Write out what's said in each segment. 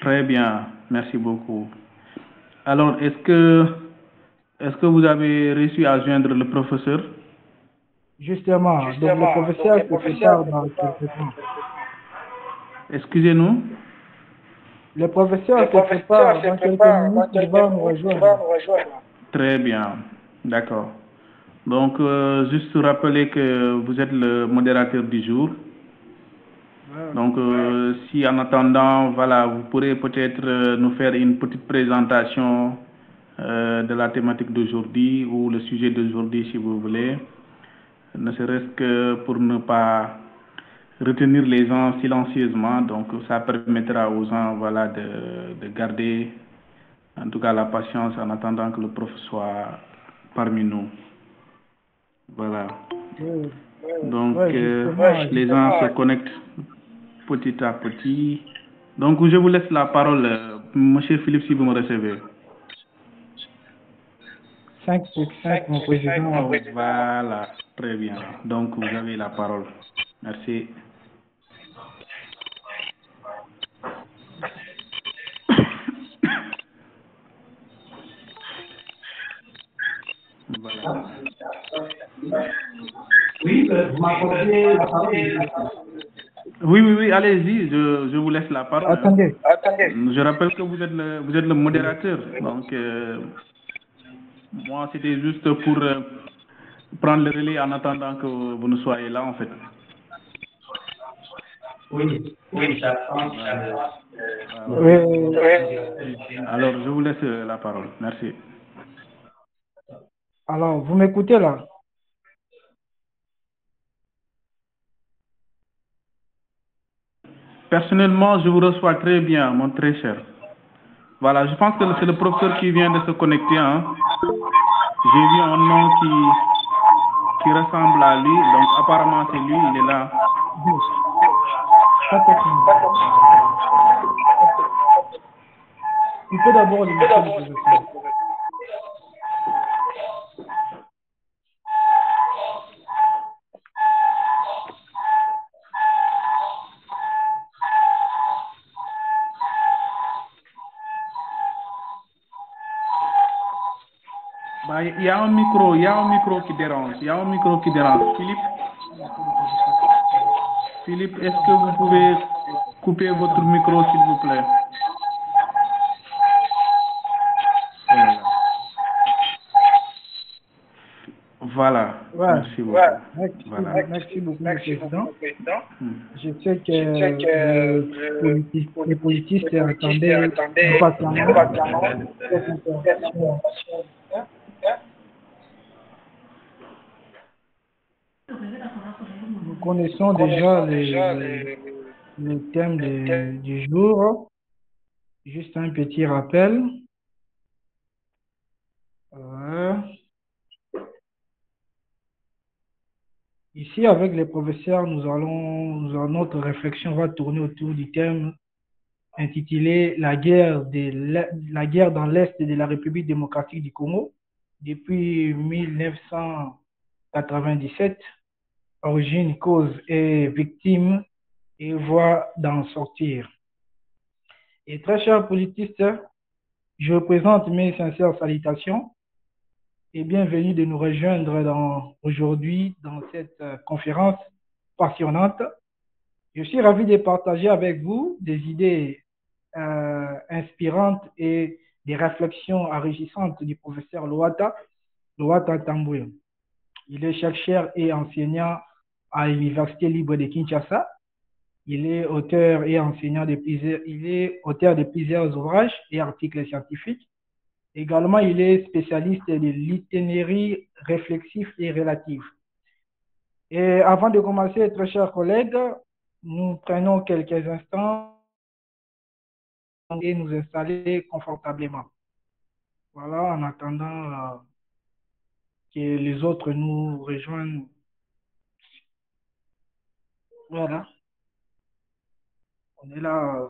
Très bien, merci beaucoup. Alors, est-ce que vous avez réussi à joindre le professeur? Justement, donc le professeur se prépare dans quelques temps. Excusez-nous. Le professeur se prépare dans quelques minutes, il va nous rejoindre. Très bien, d'accord. Donc, juste rappeler que vous êtes le modérateur du jour. Ouais. Donc, si en attendant, voilà, vous pourrez peut-être nous faire une petite présentation de la thématique d'aujourd'hui ou le sujet d'aujourd'hui, si vous voulez, ne serait-ce que pour ne pas retenir les gens silencieusement. Donc, ça permettra aux gens, voilà, de garder, en tout cas, la patience en attendant que le prof soit parmi nous. Voilà. Oui, Donc, ouais, justement, les gens se connectent petit à petit. Donc, je vous laisse la parole, Monsieur Philippe, si vous me recevez. 5 pour 5, mon président. Voilà, très bien. Donc, vous avez la parole. Merci. Voilà. Oui, vous m'accordez la parole. Oui, oui, oui, allez-y, je vous laisse la parole, hein. Attendez. Je rappelle que vous êtes le modérateur. Donc, moi, c'était juste pour prendre le relais en attendant que vous ne soyez là, en fait. Oui, j'attends. Voilà. Voilà. Oui, Alors, je vous laisse la parole. Merci. alors, vous m'écoutez là? Personnellement, je vous reçois très bien, mon très cher. Voilà, je pense que c'est le professeur qui vient de se connecter, hein. J'ai vu un nom qui ressemble à lui, donc apparemment c'est lui, il est là. Il peut d'abord le laisser le professeur. Bah, il y a un micro qui dérange, il y a un micro qui dérange. Philippe, est-ce que vous pouvez couper votre micro, s'il vous plaît? Voilà, Ouais. merci beaucoup. Voilà. Merci beaucoup, mon président. Hmm. Je sais que les politistes attendaient impatiemment cette intervention. Nous connaissons déjà le thème du jour. Juste un petit rappel. Euh, Ici, avec les professeurs, notre réflexion va tourner autour du thème intitulé La guerre dans l'Est de la République démocratique du Congo depuis 1997, origine, cause et victime et voie d'en sortir. Et très chers politistes, je vous présente mes sincères salutations et bienvenue de nous rejoindre aujourd'hui dans cette conférence passionnante. Je suis ravi de partager avec vous des idées inspirantes et des réflexions enrichissantes du professeur Loata Tamboué. Il est chercheur et enseignant à l'Université libre de Kinshasa. Il est auteur de plusieurs ouvrages et articles scientifiques. Également, il est spécialiste de l'itinéraire réflexif et relatif. Et avant de commencer, très chers collègues, nous prenons quelques instants et nous installer confortablement. Voilà, en attendant que les autres nous rejoignent. Voilà, on est là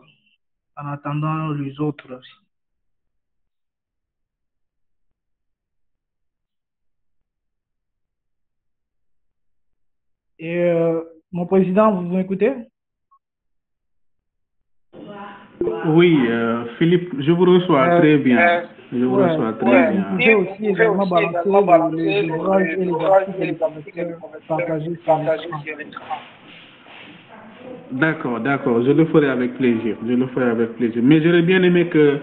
en attendant les autres aussi. Et mon président, vous m'écoutez? Oui, Philippe, je vous reçois très bien. Je vous Ouais, reçois si très vous bien. pouvez aussi également balancer les ouvrages et les articles du professeur partagés sur l'écran. D'accord, d'accord, je le ferai avec plaisir. Je le ferai avec plaisir. Mais j'aurais bien aimé que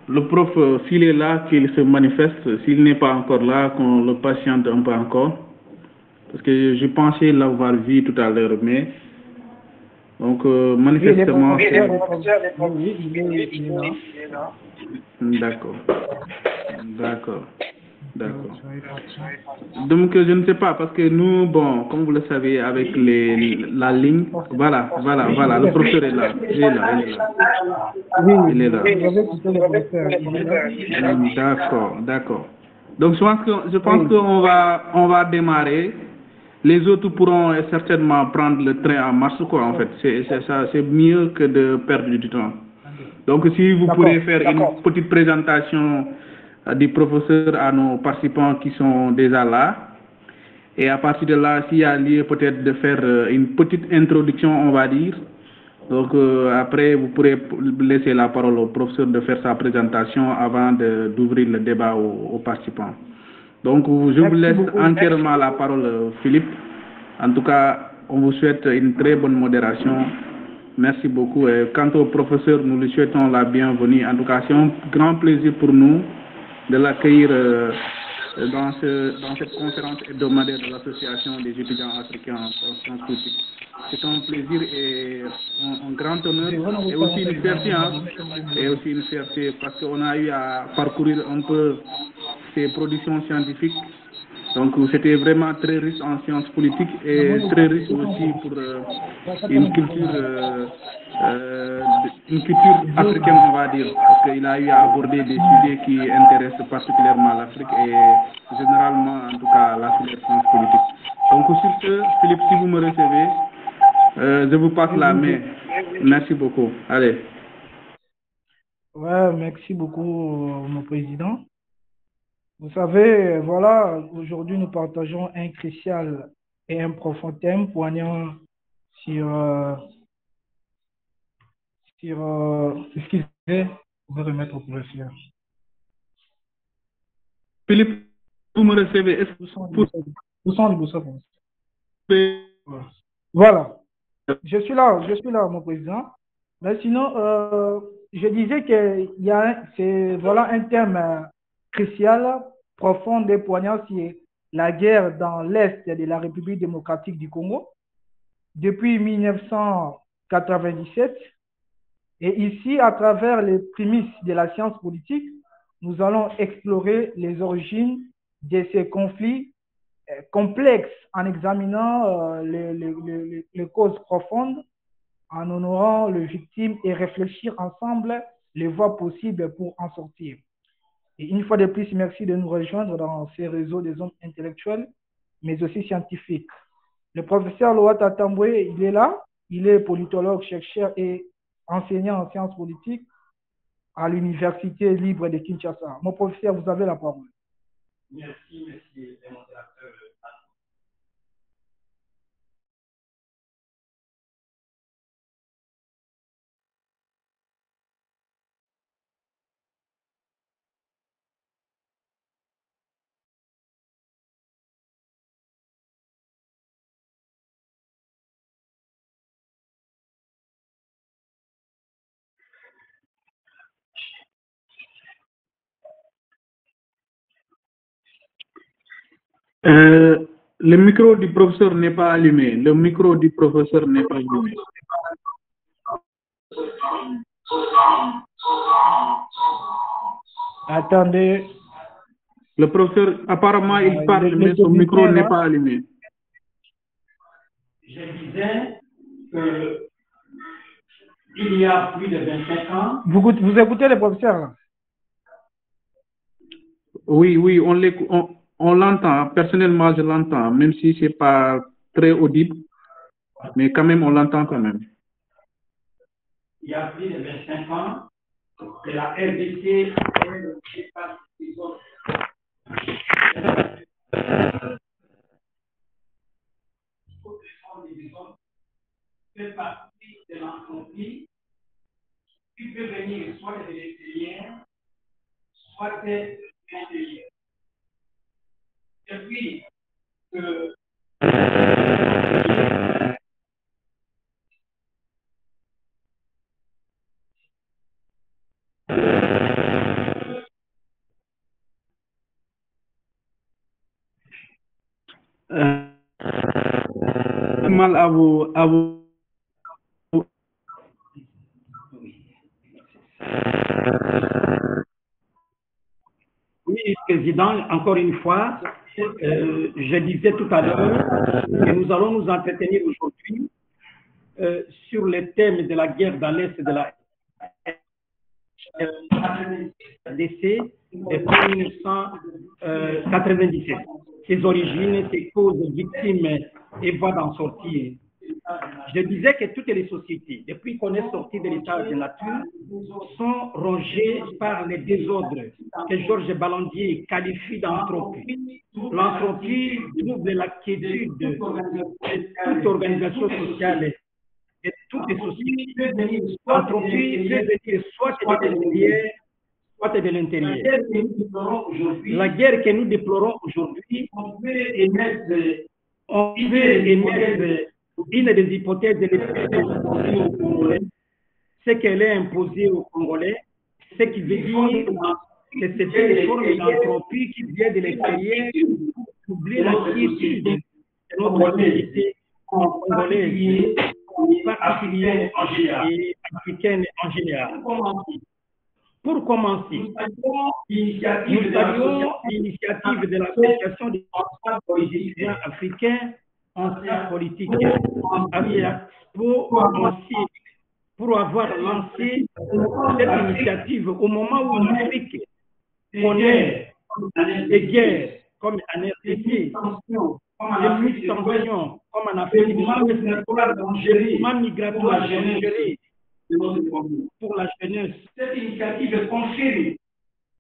le prof, s'il est là, qu'il se manifeste. S'il n'est pas encore là, qu'on le patiente un peu encore. Parce que je pensais l'avoir vu tout à l'heure, mais donc Oui, les manifestement, professeurs, oui, oui, il est là. d'accord, d'accord, d'accord. Soyez patient. Donc je ne sais pas, parce que nous, bon, comme vous le savez, avec la ligne, voilà, voilà, Oui, voilà, le professeur est là, il est là, il est là, oui, il est là. vous avez écouté le professeur, il est là. D'accord, d'accord. Donc je pense Oui, on va démarrer. Les autres pourront certainement prendre le train en marche, quoi, en fait. C'est ça, c'est mieux que de perdre du temps. Donc, si vous pourrez d'accord. faire une petite présentation du professeur à nos participants qui sont déjà là. Et à partir de là, s'il y a lieu peut-être de faire une petite introduction, on va dire. Donc, après, vous pourrez laisser la parole au professeur de faire sa présentation avant d'ouvrir le débat aux participants. Donc, je vous Merci laisse beaucoup. entièrement la parole, Philippe. En tout cas, on vous souhaite une très bonne modération. Merci beaucoup. Et quant au professeur, nous lui souhaitons la bienvenue. En tout cas, c'est un grand plaisir pour nous de l'accueillir dans cette conférence hebdomadaire de l'Association des étudiants africains en sciences politiques. C'est un plaisir et un grand honneur et aussi une fierté, hein, et aussi une fierté parce qu'on a eu à parcourir un peu ses productions scientifiques. Donc c'était vraiment très riche en sciences politiques et très riche aussi pour une culture africaine, on va dire, parce qu'il a eu à aborder des sujets qui intéressent particulièrement l'Afrique et généralement, en tout cas, la filière sciences politiques. Donc sur ce, Philippe, si vous me recevez, je vous passe la main. Merci beaucoup. Allez. Ouais, merci beaucoup, mon président. Vous savez, voilà, aujourd'hui nous partageons un crucial et un profond thème poignant sur, excusez, vous pouvez remettre au professeur. Philippe, vous me recevez. Est-ce que Où sont les boussons, voilà. Je suis là, mon président. Mais sinon, je disais c'est voilà un thème crucial, profond et poignant, c'est la guerre dans l'Est de la République démocratique du Congo depuis 1997. Et ici, à travers les prémices de la science politique, nous allons explorer les origines de ces conflits complexes en examinant les causes profondes, en honorant les victimes et réfléchir ensemble les voies possibles pour en sortir. Et une fois de plus, merci de nous rejoindre dans ces réseaux des hommes intellectuels, mais aussi scientifiques. Le professeur Loata Tamboué, il est là. Il est politologue, chercheur et enseignant en sciences politiques à l'Université libre de Kinshasa. Mon professeur, vous avez la parole. Merci, monsieur le modérateur. Le micro du professeur n'est pas allumé. Le micro du professeur n'est pas allumé. Attendez. Le professeur, apparemment, il parle, Le mais son micro technicien, n'est là. pas allumé. Je disais qu'il y a plus de 25 ans. Vous écoutez le professeur, là? Oui, oui, on l'entend. Personnellement, je l'entends, même si ce n'est pas très audible, mais quand même, on l'entend quand même. Il y a plus de 25 ans, que la RDC est le principal trésor. Fait partie de l'entreprise qui peut venir soit de l'extérieur, soit de l'intérieur. Depuis que mal à vous. Oui, Président, encore une fois, je disais tout à l'heure que nous allons nous entretenir aujourd'hui sur le thème de la guerre dans l'Est de la RDC depuis 1997. Ses origines, ses causes, victimes et voies d'en sortir. Je disais que toutes les sociétés, depuis qu'on est sorti de l'état de nature, sont rongées par les désordres que Georges Ballandier qualifie d'anthropie. L'anthropie trouble la quiétude de toute organisation sociale et toutes les sociétés. L'anthropie peut venir soit de l'extérieur, soit de l'intérieur. La guerre que nous déplorons aujourd'hui, on peut émettre une des hypothèses de l'imposée aux Congolais, c'est qu'elle est imposée aux Congolais, ce qui veut dire que c'est une forme d'anthropie qui vient de l'extérieur pour oublier la quiétude de notre société congolaise, particulière et africaine en général. Pour commencer, nous saluons l'initiative de l'Association des étudiants africains en sciences politiques, pour avoir lancé cette initiative au moment où l'Afrique connaît des guerres comme en RDC, des tensions comme en Afrique du Sud, des mouvements migratoires dangereux pour la jeunesse. Cette initiative confirme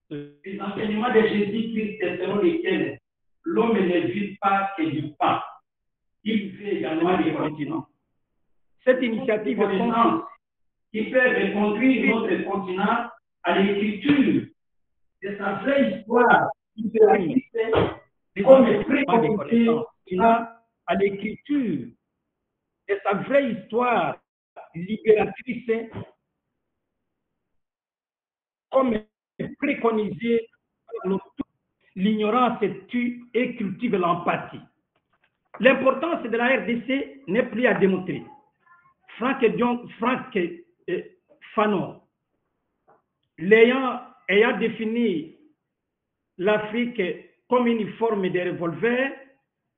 les enseignements de Jésus-Christ selon lesquels l'homme ne vit pas que du pain. Il vit également des continents. Cette initiative confirme qui peut conduire notre continent à l'écriture de sa vraie histoire comme à l'écriture de sa vraie histoire libératrice comme préconisé par l'ignorance tue et cultive l'empathie. L'importance de la RDC n'est plus à démontrer. Franck Fanon, ayant défini l'Afrique comme une forme de revolver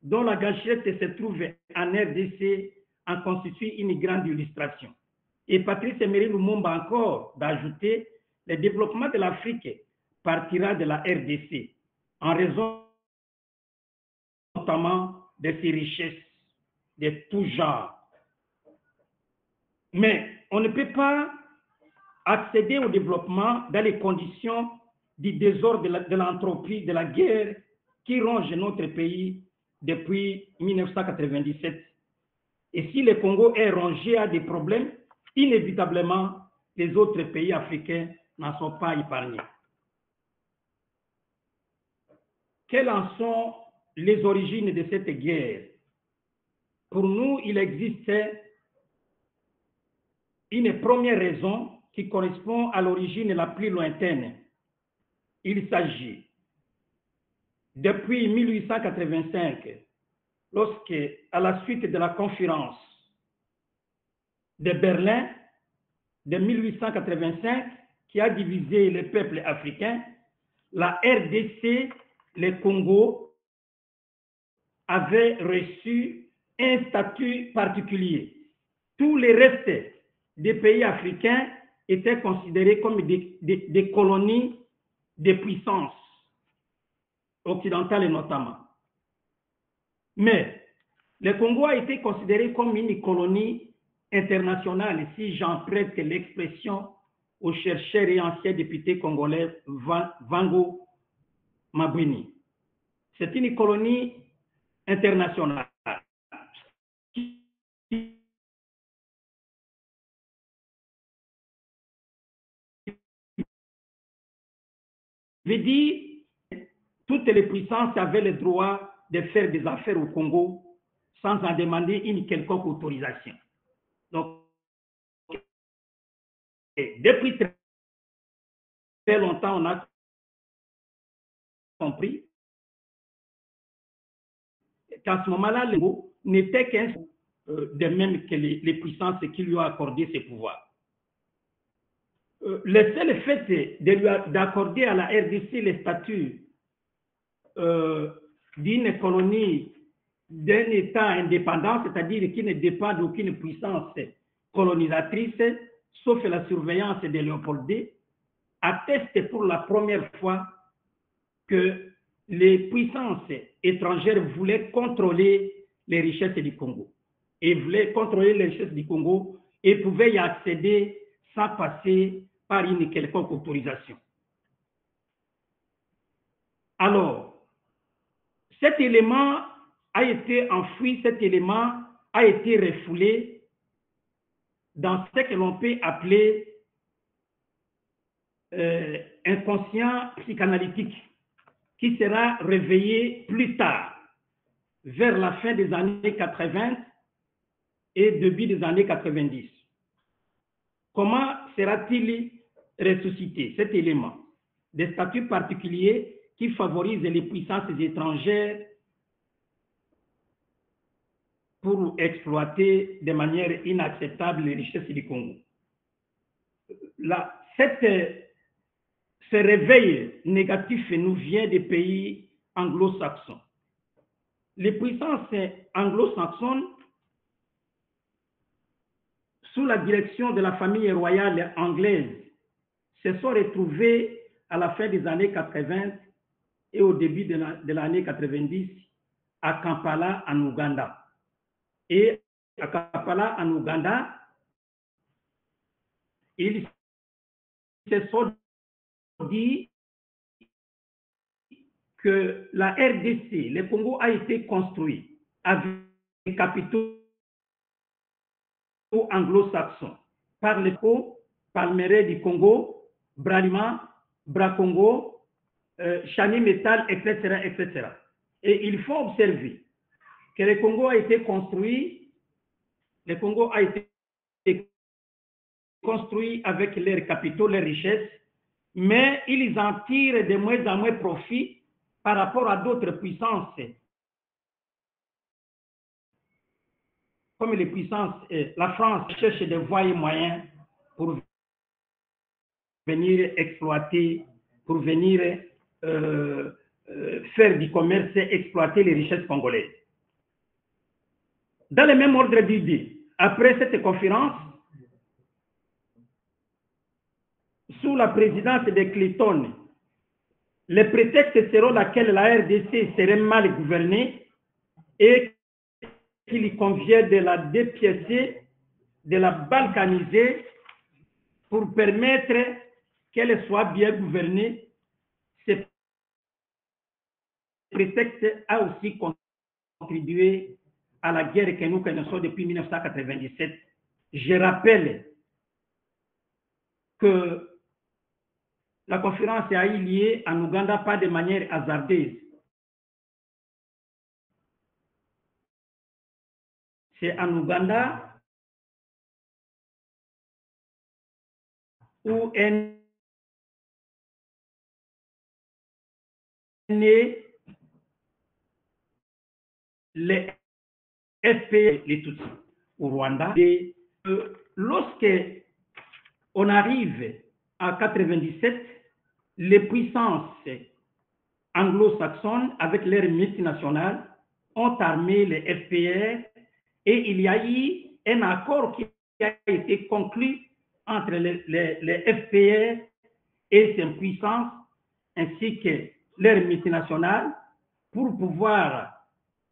dont la gâchette se trouve en RDC, en constitue une grande illustration. Et Patrice Emery Lumumba encore d'ajouter, le développement de l'Afrique partira de la RDC en raison notamment de ses richesses de tout genre. Mais on ne peut pas accéder au développement dans les conditions du désordre de l'entropie, de la guerre qui ronge notre pays depuis 1997. Et si le Congo est rongé à des problèmes, inévitablement, les autres pays africains n'en sont pas épargnés. Quelles en sont les origines de cette guerre? Pour nous, il existe une première raison qui correspond à l'origine la plus lointaine. Il s'agit, depuis 1885, lorsque, à la suite de la conférence de Berlin de 1885, qui a divisé le peuple africain, la RDC, le Congo, avait reçu un statut particulier. Tous les restes des pays africains étaient considérés comme des colonies de puissance occidentale notamment. Mais le Congo a été considéré comme une colonie internationale, si j'emprunte l'expression au chercheur et ancien député congolais Vango Mabwini. C'est une colonie internationale veut dire toutes les puissances avaient le droit de faire des affaires au Congo sans en demander une quelconque autorisation. Donc, depuis très longtemps, on a compris qu'à ce moment-là, le Congo n'était qu'un de même que les puissances qui lui ont accordé ses pouvoirs. Le seul fait d'accorder à la RDC le statut d'une colonie, d'un État indépendant, c'est-à-dire qui ne dépend d'aucune puissance colonisatrice, sauf la surveillance de Léopold II, atteste pour la première fois que les puissances étrangères voulaient contrôler les richesses du Congo. Et voulaient contrôler les richesses du Congo et pouvaient y accéder sans passer par une quelconque autorisation. Alors, cet élément a été enfoui, cet élément a été refoulé dans ce que l'on peut appeler inconscient psychanalytique, qui sera réveillé plus tard, vers la fin des années 80 et début des années 90. Comment sera-t-il ressuscité, cet élément? Des statuts particuliers qui favorisent les puissances étrangères pour exploiter de manière inacceptable les richesses du Congo. Ce réveil négatif nous vient des pays anglo-saxons. Les puissances anglo-saxonnes, sous la direction de la famille royale anglaise, se sont retrouvées à la fin des années 80 et au début de l'année 90 à Kampala, en Ouganda. Et à Kampala, en Ouganda, ils se sont dit que la RDC, le Congo, a été construit avec des capitaux anglo-saxons par les Palmeraie du Congo, Bralima, Bracongo, Chani Metal, etc., etc. Et il faut observer que le Congo a été construit, avec leurs capitaux, leurs richesses, mais ils en tirent de moins en moins profit par rapport à d'autres puissances, comme les puissances. La France cherche des voies et moyens pour venir exploiter, pour venir faire du commerce, exploiter les richesses congolaises. Dans le même ordre d'idées, après cette conférence, sous la présidence de Clinton, le prétexte selon lequel la RDC serait mal gouvernée et qu'il convient de la dépiécer, de la balkaniser pour permettre qu'elle soit bien gouvernée. Ce prétexte a aussi contribué à la guerre que nous connaissons depuis 1997. Je rappelle que la conférence a eu lieu en Ouganda pas de manière hasardeuse. C'est en Ouganda où est né les FP, les Tutsis, au Rwanda. Et lorsque on arrive à 97, les puissances anglo-saxonnes, avec leurs multinationales, ont armé les FPR et il y a eu un accord qui a été conclu entre les FPR et ces puissances, ainsi que leurs multinationales, pour pouvoir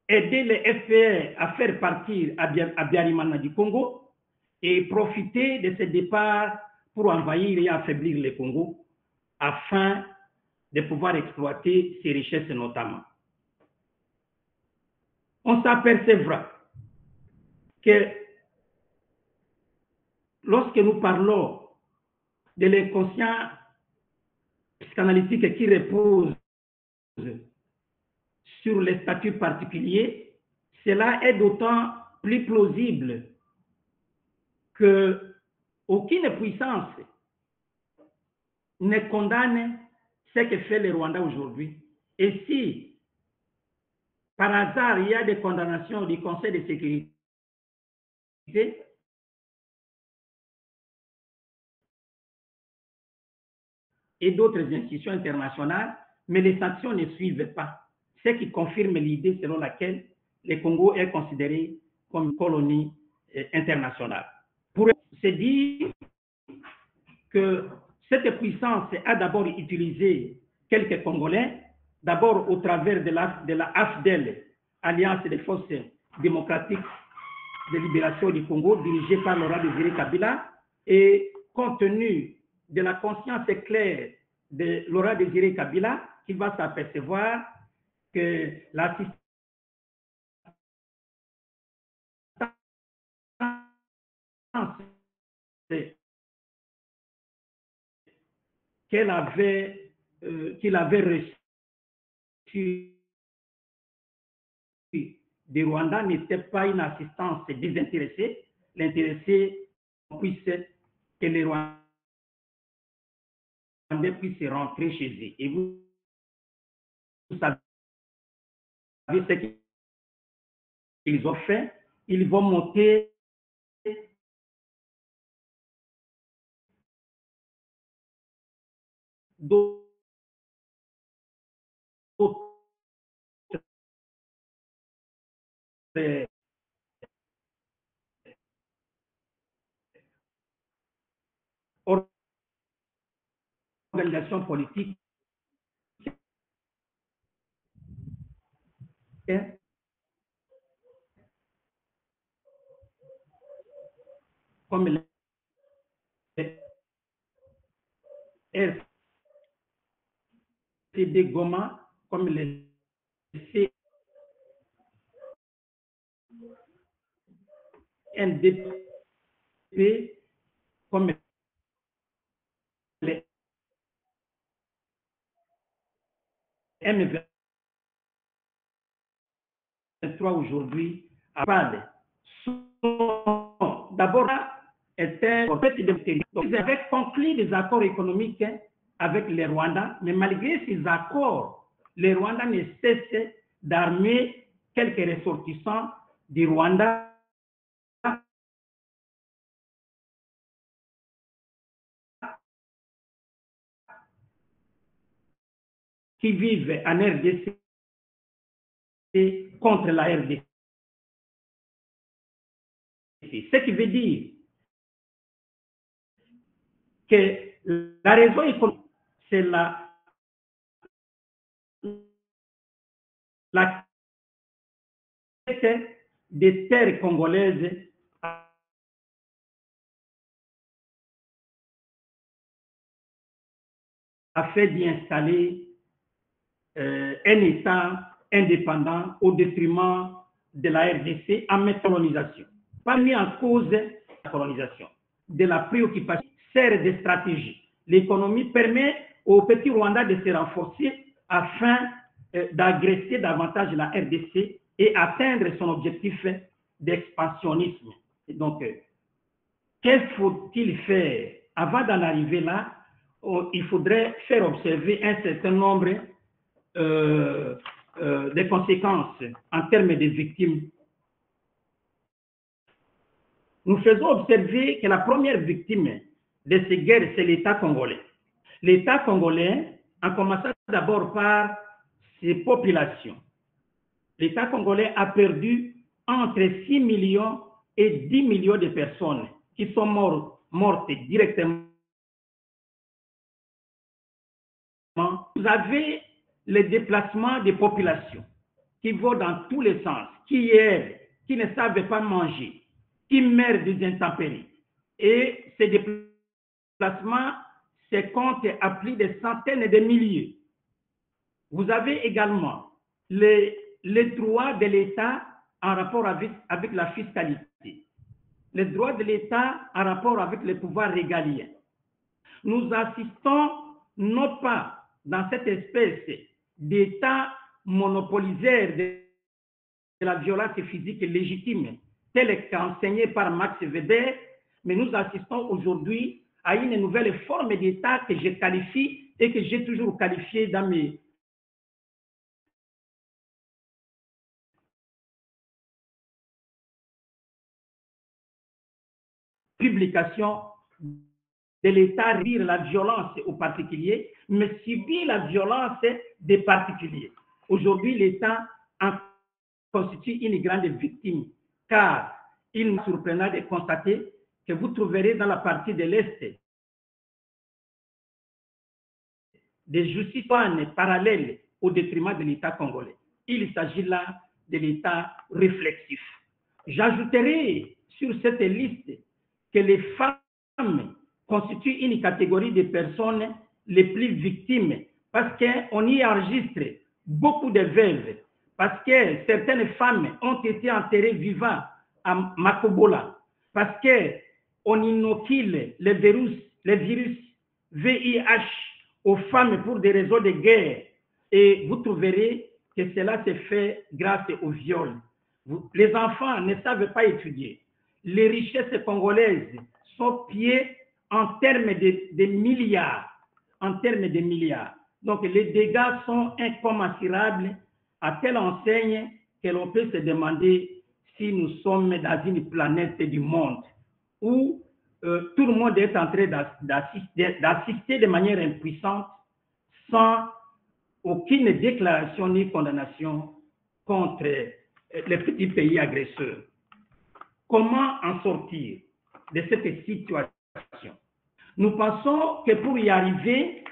aider les FPR à faire partir Abiyarimana du Congo et profiter de ce départ pour envahir et affaiblir le Congo afin de pouvoir exploiter ses richesses notamment. On s'apercevra que lorsque nous parlons de l'inconscient psychanalytique qui repose sur les statuts particuliers, cela est d'autant plus plausible qu'aucune puissance ne condamne ce que fait le Rwanda aujourd'hui. Et si, par hasard, il y a des condamnations du Conseil de sécurité, et d'autres institutions internationales, mais les sanctions ne suivent pas. Ce qui confirme l'idée selon laquelle le Congo est considéré comme une colonie internationale. Pour se dire que cette puissance a d'abord utilisé quelques Congolais, d'abord au travers de la AFDEL, Alliance des forces démocratiques de libération du Congo, dirigée par Laurent Désiré Kabila, et compte tenu de la conscience claire de Laurent Désiré Kabila, qui va s'apercevoir que l'assistance qu'il avait reçue du Rwanda n'était pas une assistance désintéressée. L'intéressé puisse que les Rwandais puissent rentrer chez eux. Et vous savez ce qu'ils ont fait. Ils vont monter d'autres organisations politiques comme les RCD Goma, comme les CNDP, comme les M23 aujourd'hui à Pâle sont d'abord étaient en fait ils avaient conclu des accords économiques avec les Rwandais, mais malgré ces accords, les Rwandais ne cessent d'armer quelques ressortissants du Rwanda qui vivent en RDC contre la RDC. Ce qui veut dire que la raison économique, c'est la quête des terres congolaises afin d'y installer un État indépendant au détriment de la RDC en mécolonisation. Pas mis en cause la colonisation, de la préoccupation, sert de stratégie. L'économie permet au petit Rwanda de se renforcer afin d'agresser davantage la RDC et atteindre son objectif d'expansionnisme. Donc, qu'est-ce qu'il faut-il faire avant d'en arriver là? Il faudrait faire observer un certain nombre des conséquences en termes de victimes. Nous faisons observer que la première victime de ces guerres, c'est l'État congolais. L'État congolais, en commençant d'abord par ses populations, l'État congolais a perdu entre 6 millions et 10 millions de personnes qui sont mortes directement. Vous avez le déplacement des populations qui vont dans tous les sens, qui errent, qui ne savent pas manger, qui meurent des intempéries. Et ces déplacements se comptent à plus de centaines de milliers. Vous avez également les droits de l'État en rapport avec la fiscalité, les droits de l'État en rapport avec les pouvoirs régaliens. Nous assistons non pas dans cette espèce d'état monopolisaire de la violence physique légitime, telle qu'enseignée par Max Weber, mais nous assistons aujourd'hui à une nouvelle forme d'état que je qualifie et que j'ai toujours qualifié dans mes publications de l'État réduire la violence aux particuliers, mais subir la violence des particuliers. Aujourd'hui, l'État en constitue une grande victime, car il nous surprendra de constater que vous trouverez dans la partie de l'Est des justices parallèles au détriment de l'État congolais. Il s'agit là de l'État réflexif. J'ajouterai sur cette liste que les femmes constituent une catégorie de personnes les plus victimes parce qu'on y enregistre beaucoup de veuves, parce que certaines femmes ont été enterrées vivantes à Makobola, parce qu'on inocule les virus VIH aux femmes pour des raisons de guerre. Et vous trouverez que cela se fait grâce au viol. Les enfants ne savent pas étudier. Les richesses congolaises sont pillées en termes de milliards. En termes de milliards. Donc les dégâts sont incommensurables à telle enseigne que l'on peut se demander si nous sommes dans une planète du monde où tout le monde est en train d'assister de manière impuissante sans aucune déclaration ni condamnation contre les petits pays agresseurs. Comment en sortir de cette situation? Nous pensons que pour y arriver,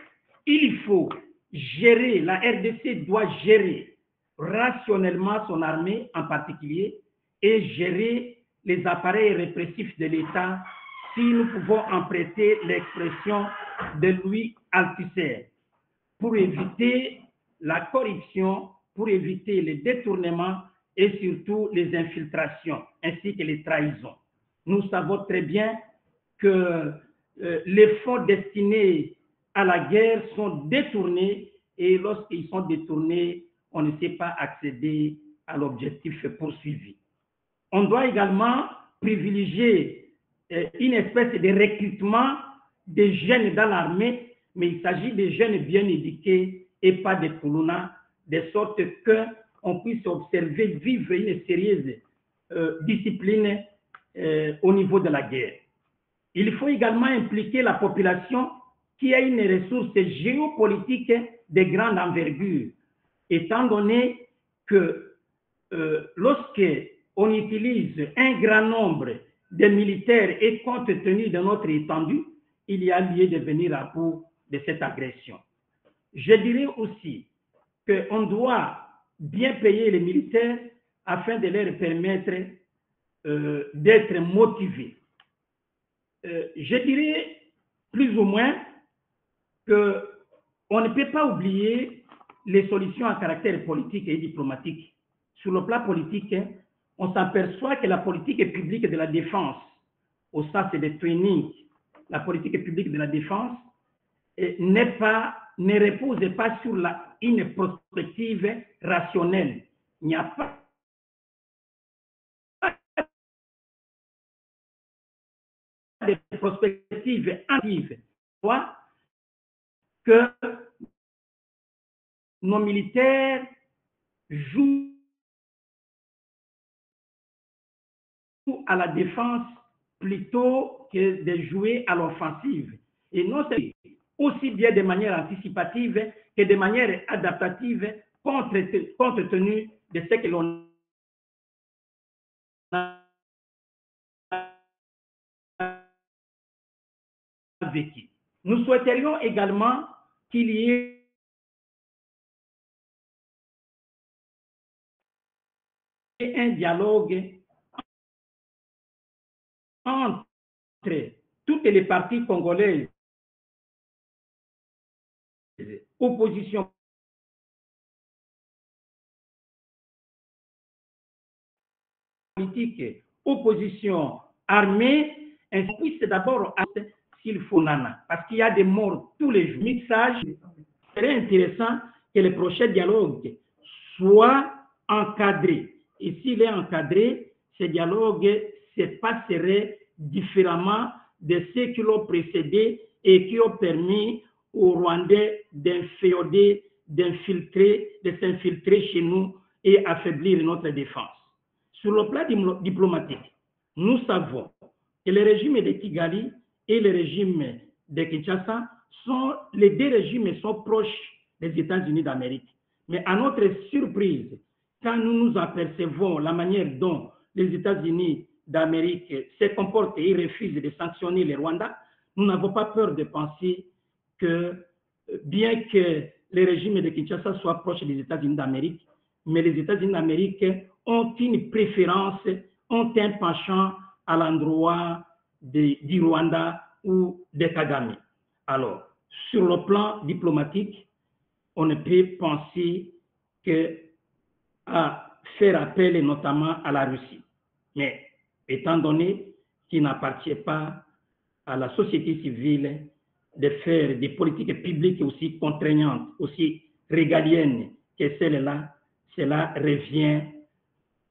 il faut gérer, la RDC doit gérer rationnellement son armée en particulier et gérer les appareils répressifs de l'État, si nous pouvons emprunter l'expression de Louis Althusser, pour éviter la corruption, pour éviter les détournements et surtout les infiltrations, ainsi que les trahisons. Nous savons très bien que les fonds destinés à la guerre sont détournés et lorsqu'ils sont détournés, on ne sait pas accéder à l'objectif poursuivi. On doit également privilégier une espèce de recrutement des jeunes dans l'armée, mais il s'agit de jeunes bien éduqués et pas des colonnas, de sorte qu'on puisse observer, vivre une sérieuse discipline au niveau de la guerre. Il faut également impliquer la population qui a une ressource géopolitique de grande envergure, étant donné que lorsque on utilise un grand nombre de militaires et compte tenu de notre étendue, il y a lieu de venir à bout de cette agression. Je dirais aussi qu'on doit bien payer les militaires afin de leur permettre d'être motivés. Je dirais plus ou moins qu'on ne peut pas oublier les solutions à caractère politique et diplomatique. Sur le plan politique, on s'aperçoit que la politique publique de la défense, au sens de training, la politique publique de la défense ne repose pas sur une prospective rationnelle. Il n'y a pas de prospective active. Soit que nos militaires jouent à la défense plutôt que de jouer à l'offensive. Et non, c'est aussi bien de manière anticipative que de manière adaptative, compte tenu de ce que l'on a vécu. Nous souhaiterions également qu'il y ait un dialogue entre toutes les parties congolaises, opposition politique, opposition armée, ainsi puisse d'abord s'il faut nana, parce qu'il y a des morts tous les jours. Mixage, serait intéressant que le prochain dialogue soit encadré. Et s'il est encadré, ce dialogue se passerait différemment de ceux qui l'ont précédé et qui ont permis aux Rwandais d'inféoder, d'infiltrer, de s'infiltrer chez nous et affaiblir notre défense. Sur le plan diplomatique, nous savons que le régime de Kigali et le régime de Kinshasa sont, les deux régimes sont proches des États-Unis d'Amérique. Mais à notre surprise, quand nous nous apercevons la manière dont les États-Unis d'Amérique se comportent et ils refusent de sanctionner le Rwanda, nous n'avons pas peur de penser que, bien que le régime de Kinshasa soit proche des États-Unis d'Amérique, mais les États-Unis d'Amérique ont une préférence, ont un penchant à l'endroit du Rwanda ou de Kagame. Alors, sur le plan diplomatique, on ne peut penser qu'à faire appel notamment à la Russie. Mais étant donné qu'il n'appartient pas à la société civile de faire des politiques publiques aussi contraignantes, aussi régaliennes que celles-là, cela revient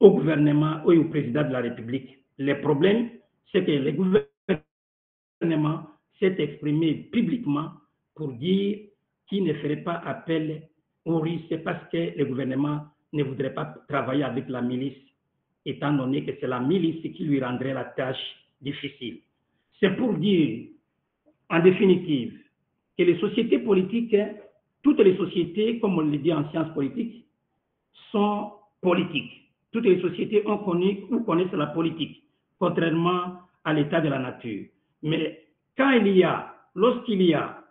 au gouvernement ou au président de la République. Le problème, c'est que le gouvernement s'est exprimé publiquement pour dire qu'il ne ferait pas appel aux Russes parce que le gouvernement ne voudrait pas travailler avec la milice, étant donné que c'est la milice qui lui rendrait la tâche difficile. C'est pour dire, en définitive, que les sociétés politiques, toutes les sociétés, comme on le dit en sciences politiques, sont politiques. Toutes les sociétés ont connu ou connaissent la politique, contrairement à l'état de la nature. Mais quand lorsqu'il y a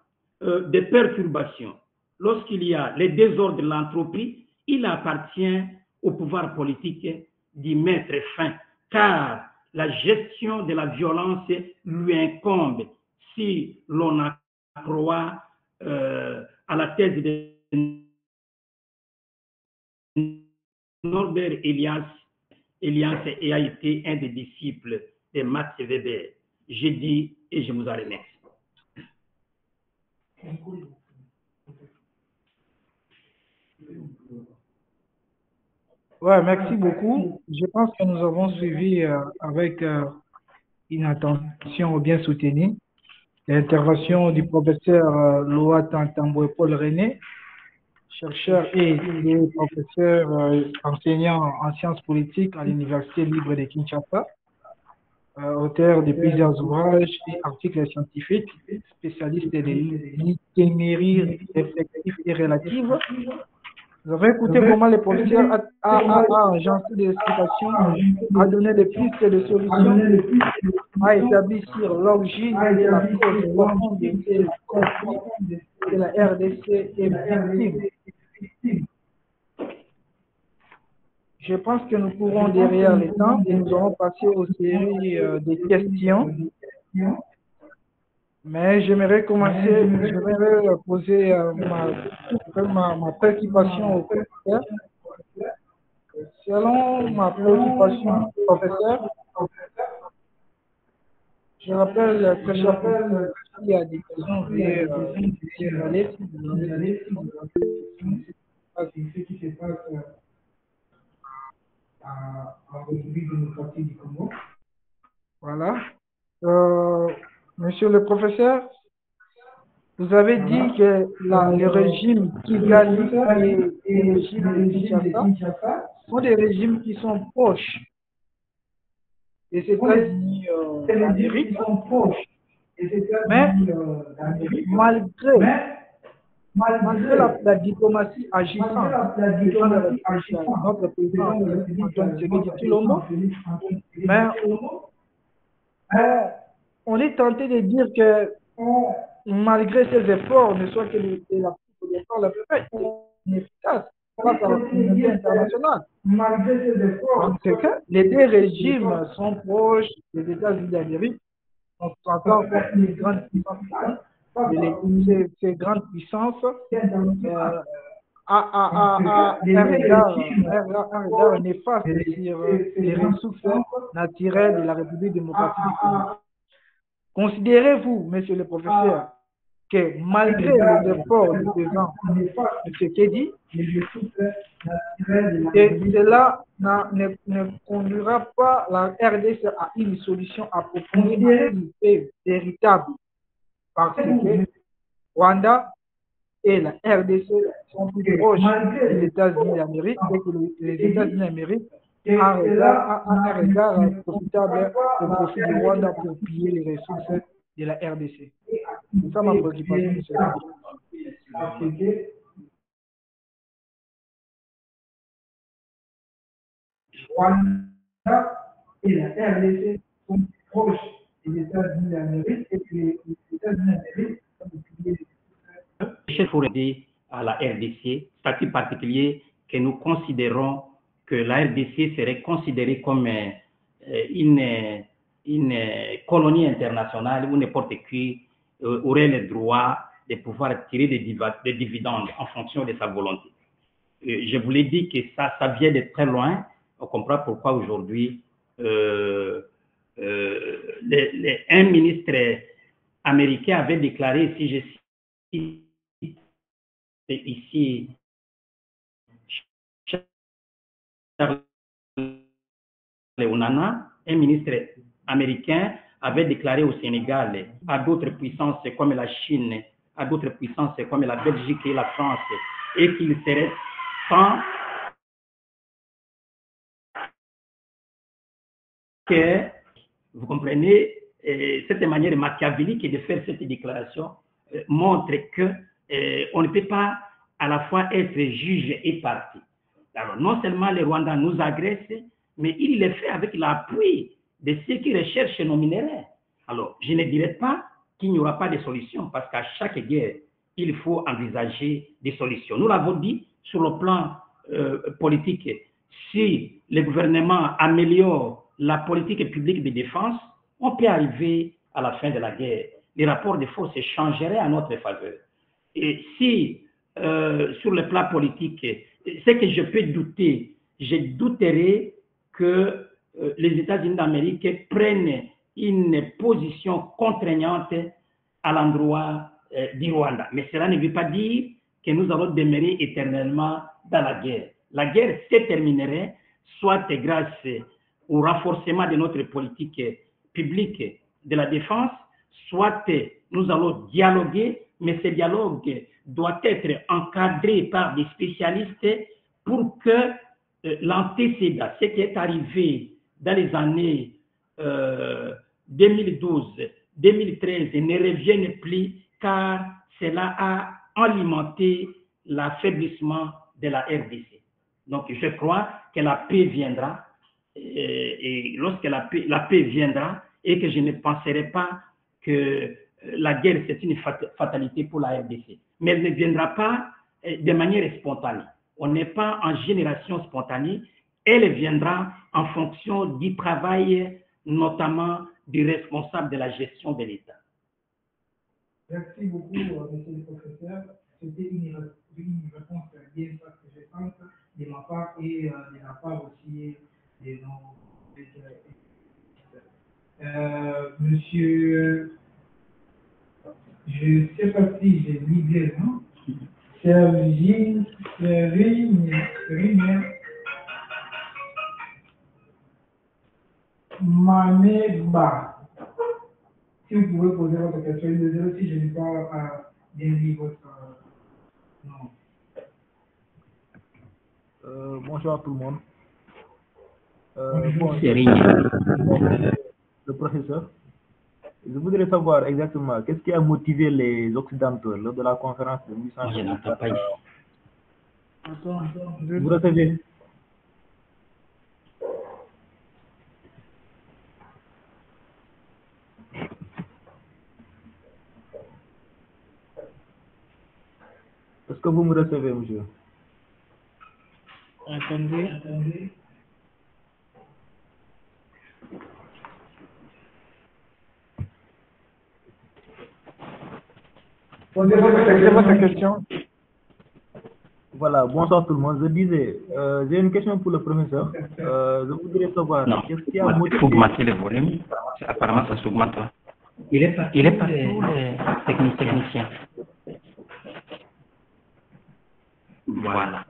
des perturbations, lorsqu'il y a les désordres de l'entropie, il appartient au pouvoir politique d'y mettre fin, car la gestion de la violence lui incombe si l'on en croit à la thèse de Norbert Elias et a été un des disciples de Max Weber. J'ai dit et je vous en remercie. Ouais, merci beaucoup. Je pense que nous avons suivi avec une attention bien soutenue l'intervention du professeur Loatan Tamboué Paul René, chercheur et professeur enseignant en sciences politiques à l'Université libre de Kinshasa, auteur de plusieurs ouvrages et articles scientifiques, spécialiste de l'itinéraire réflexive et relative. Vous avez écouté comment le professeur a agencé des explications, a donné des pistes de solutions, a établi sur l'origine et la cause profonde de la conflit de la RDC et victime. Je pense que nous pourrons derrière le temps et nous allons passer aux séries de questions. Mais j'aimerais poser ma préoccupation au professeur. Selon ma préoccupation, professeur, je rappelle que il y a des questions ce qui se passe en République démocratique du Congo. Voilà. Monsieur le professeur, vous avez dit que le régime Kigali et le régime de Kinshasa sont des régimes qui sont proches des États-Unis d'Amérique. Mais malgré la diplomatie agissante de notre président Antoine Tshisekedi Tshilombo, mais on est tenté de dire que malgré ces efforts, ne soit que l'effort le plus inefficace face à la communauté internationale. Donc, c'est que les deux régimes sont proches des États-Unis d'Amérique. On s'entend contre les grandes puissances. Ces grandes puissances un regard néfaste sur les ressources naturelles de la République démocratique du Congo. Considérez-vous, monsieur le professeur, que malgré les efforts du président M. Tshisekedi, cela ne conduira pas la RDC à une solution approfondie et véritable, parce que Rwanda et la RDC sont plus proches des États-Unis d'Amérique et que les États-Unis d'Amérique ont un regard profitable au profit du Rwanda pour piller les ressources de la RDC. C'est ça ma préoccupation, monsieur le président. Rwanda et la RDC sont proches des États-Unis d'Amérique et que les États-Unis d'Amérique sont piller les chef pour aider à la RDC, statut particulier que nous considérons que la RDC serait considérée comme une colonie internationale où n'importe qui aurait le droit de pouvoir tirer des dividendes en fonction de sa volonté. Je vous l'ai dit que ça vient de très loin. On comprend pourquoi aujourd'hui un ministre américain avait déclaré, si je cite ici, Charles Leonana, un ministre américain, avait déclaré au Sénégal à d'autres puissances comme la Chine, à d'autres puissances comme la Belgique et la France, et qu'il serait temps que, vous comprenez, cette manière machiavélique de faire cette déclaration montre que on ne peut pas à la fois être juge et parti. Alors, non seulement les Rwandais nous agressent, mais ils le font avec l'appui de ceux qui recherchent nos minéraux. Alors, je ne dirais pas qu'il n'y aura pas de solution, parce qu'à chaque guerre, il faut envisager des solutions. Nous l'avons dit sur le plan politique, si le gouvernement améliore la politique publique de défense, on peut arriver à la fin de la guerre. Les rapports de force changeraient à notre faveur. Et si, sur le plan politique, ce que je peux douter, je douterai que les États-Unis d'Amérique prennent une position contraignante à l'endroit du Rwanda. Mais cela ne veut pas dire que nous allons demeurer éternellement dans la guerre. La guerre se terminerait soit grâce au renforcement de notre politique publique de la défense, soit nous allons dialoguer, mais ce dialogue doit être encadré par des spécialistes pour que l'antécédent, ce qui est arrivé dans les années 2012, 2013 ne revienne plus, car cela a alimenté l'affaiblissement de la RDC. Donc je crois que la paix viendra, et lorsque la paix viendra, et que je ne penserai pas que la guerre c'est une fatalité pour la RDC. Mais elle ne viendra pas de manière spontanée. On n'est pas en génération spontanée, elle viendra en fonction du travail, notamment du responsable de la gestion de l'État. Merci beaucoup, monsieur le professeur. C'était une réponse bien satisfaisante de ma part et de la part aussi de nos monsieur, je ne sais pas si j'ai lu bien, non? Serine Mameba. Si vous pouvez poser votre question, désolé si je n'ai pas bien lu votre nom. Bonjour à tout le monde. Le professeur, je voudrais savoir exactement qu'est-ce qui a motivé les Occidentaux lors de la conférence de 1800. Je n'entends pas ici. Vous recevez? Est-ce que vous me recevez, monsieur? Attendez. Posez votre question. Voilà, bonsoir tout le monde. Je disais, j'ai une question pour le professeur. Je voudrais savoir qu'est-ce qui a motivé... Il faut augmenter le volume. Apparemment, ça s'augmente pas. Il est partout les techniciens. Voilà.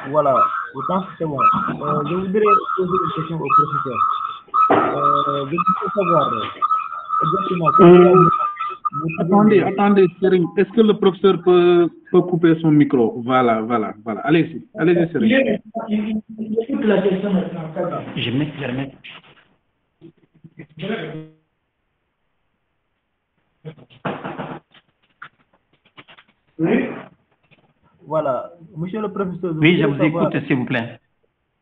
Voilà, je pense que c'est bon. Je voudrais poser une question au professeur. Je voudrais savoir exactement Attendez, Serigne. Est-ce que le professeur peut couper son micro? Voilà. Allez-y, Serigne. Il écoute la question maintenant. Je remets. Oui. Voilà, monsieur le professeur. Oui, je vous écoute, s'il vous plaît.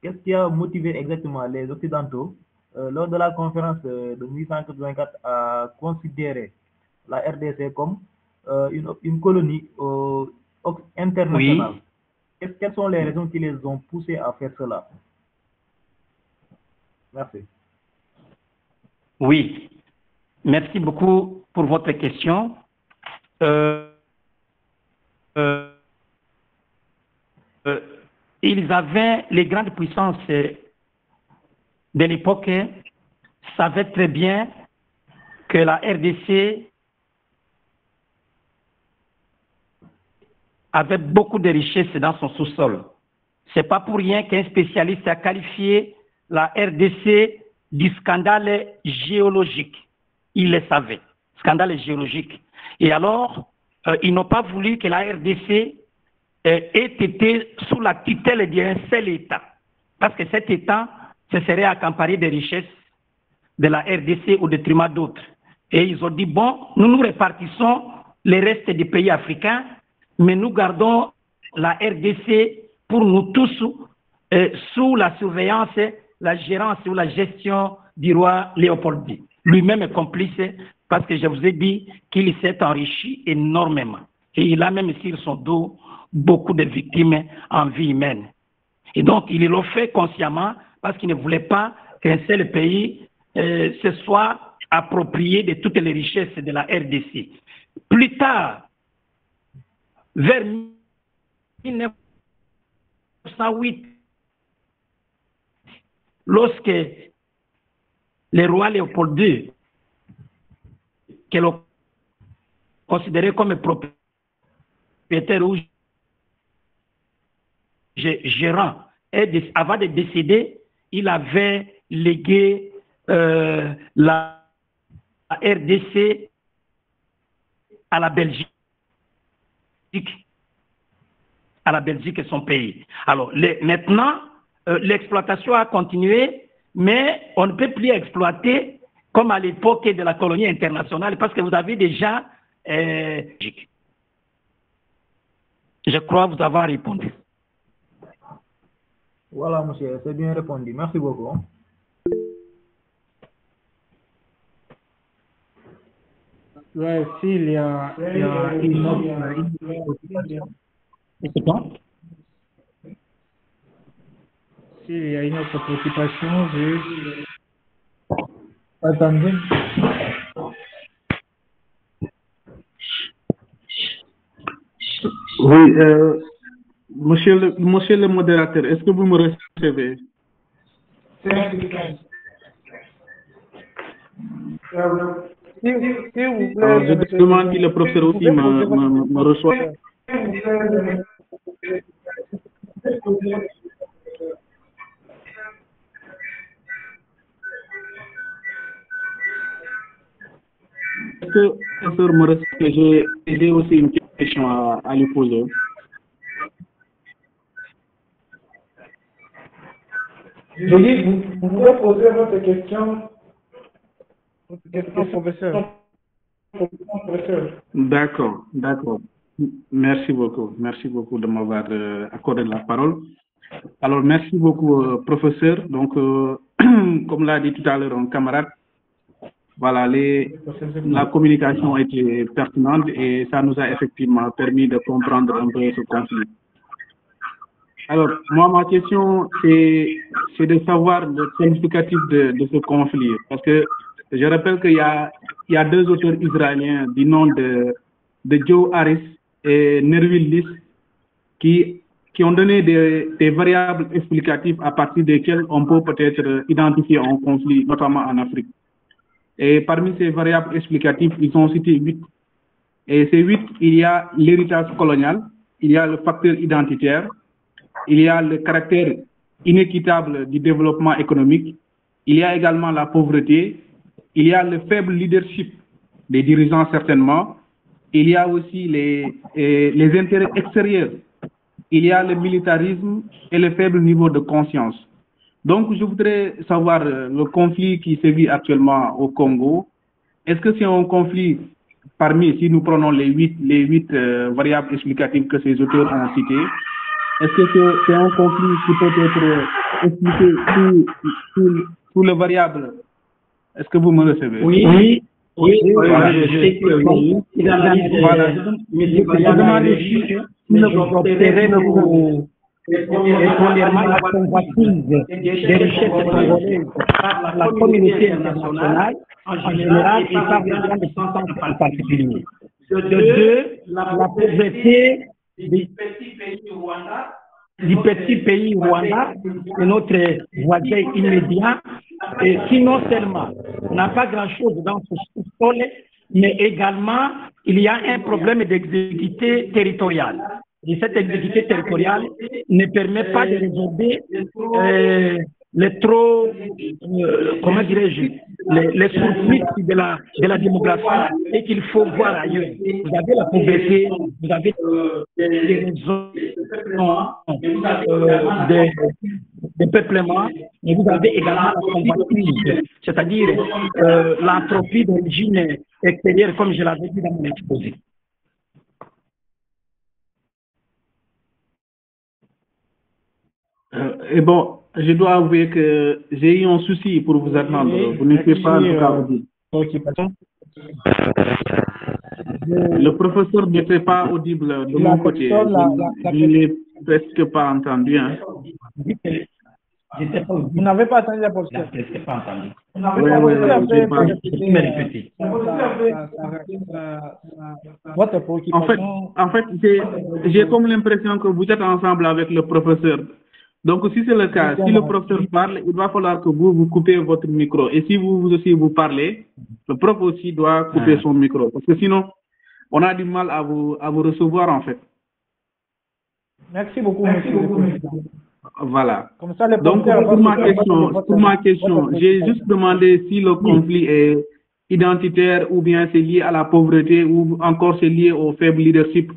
Qu'est-ce qui a motivé exactement les Occidentaux lors de la conférence de 1884 à considérer la RDC comme une colonie internationale? Oui. Quelles sont les raisons qui les ont poussés à faire cela? Merci. Oui, merci beaucoup pour votre question. Ils avaient, les grandes puissances de l'époque savaient très bien que la RDC avait beaucoup de richesses dans son sous-sol. Ce n'est pas pour rien qu'un spécialiste a qualifié la RDC du scandale géologique. Ils le savaient, scandale géologique. Et alors, ils n'ont pas voulu que la RDC ait été sous la tutelle d'un seul État. Parce que cet État se serait accaparé des richesses de la RDC au détriment d'autres. Et ils ont dit, bon, nous répartissons les restes des pays africains, mais nous gardons la RDC pour nous tous sous la surveillance, la gérance ou la gestion du roi Léopold II. Lui-même est complice parce que je vous ai dit qu'il s'est enrichi énormément. Et il a même sur son dos beaucoup de victimes en vie humaine. Et donc, il l'a fait consciemment parce qu'il ne voulait pas qu'un seul pays se soit approprié de toutes les richesses de la RDC. Plus tard, vers 1908, lorsque le roi Léopold II, que l'on considérait comme propriétaire ou gérant, avant de décéder, il avait légué la RDC à la Belgique. À la Belgique et son pays. Alors, maintenant, l'exploitation a continué, mais on ne peut plus exploiter comme à l'époque de la colonie internationale parce que vous avez déjà... je crois vous avoir répondu. Voilà, monsieur, c'est bien répondu. Merci beaucoup. Ouais, s'il y a une autre préoccupation. S'il y a une autre préoccupation, attendez. Oui, monsieur le modérateur, est-ce que vous me recevez? Si vous plaît, je demande que le professeur aussi me reçoit. Est-ce que le professeur me reçoit? J'ai aussi une question à lui poser. Je dis, vous pouvez poser votre question, professeur. D'accord. Merci beaucoup de m'avoir accordé la parole. Alors, merci beaucoup, professeur. Donc, comme l'a dit tout à l'heure un camarade, voilà, la communication a été pertinente et ça nous a effectivement permis de comprendre un peu ce conflit. Alors, moi, ma question, c'est de savoir le significatif de ce conflit. Parce que je rappelle qu'il y a deux auteurs israéliens du nom de Joe Harris et Nervil Lys qui ont donné des variables explicatives à partir desquelles on peut peut-être identifier un conflit, notamment en Afrique. Et parmi ces variables explicatives, ils ont cité 8. Et ces 8, il y a l'héritage colonial, il y a le facteur identitaire, il y a le caractère inéquitable du développement économique, il y a également la pauvreté, il y a le faible leadership des dirigeants certainement, il y a aussi les intérêts extérieurs, il y a le militarisme et le faible niveau de conscience. Donc, je voudrais savoir le conflit qui sévit actuellement au Congo. Est-ce que c'est un conflit si nous prenons les huit variables explicatives que ces auteurs ont citées, est-ce que c'est un conflit qui peut être expliqué sous le variable? Est-ce que vous me recevez? Oui, voilà. Je sais que oui. Voilà. Je demande si vous opérez premièrement la convoitise des richesses congolaises par la communauté internationale en général et par les grandes puissances en particulier. De deux, la pauvreté du petit pays Rwanda, de notre voisin immédiat, et qui non seulement n'a pas grand-chose dans ce sous-sol, mais également il y a un problème d'exécutivité territoriale. Et cette exécutivité territoriale ne permet pas de résorber comment dirais-je, les surplus de la démographie et qu'il faut voir ailleurs. Vous avez la pauvreté, vous avez les raisons de peuplement, mais vous avez également la convoitise, c'est-à-dire l'entropie d'origine extérieure, comme je l'avais dit dans mon exposé. Et bon, je dois avouer que j'ai eu un souci pour vous attendre. Vous n'étiez pas audible. Le professeur n'était pas audible de mon côté. Je ne l'ai presque pas entendu. Hein. Vous n'avez pas entendu la posture. En fait, j'ai comme l'impression que vous êtes ensemble avec le professeur. Donc, si c'est le cas, si le professeur parle, il va falloir que vous coupez votre micro. Et si vous aussi vous parlez, le prof aussi doit couper son micro. Parce que sinon, on a du mal à vous recevoir, en fait. Merci beaucoup, monsieur. Voilà. Comme ça, donc, pour ma question, j'ai juste demandé si le conflit est identitaire ou bien c'est lié à la pauvreté ou encore c'est lié au faible leadership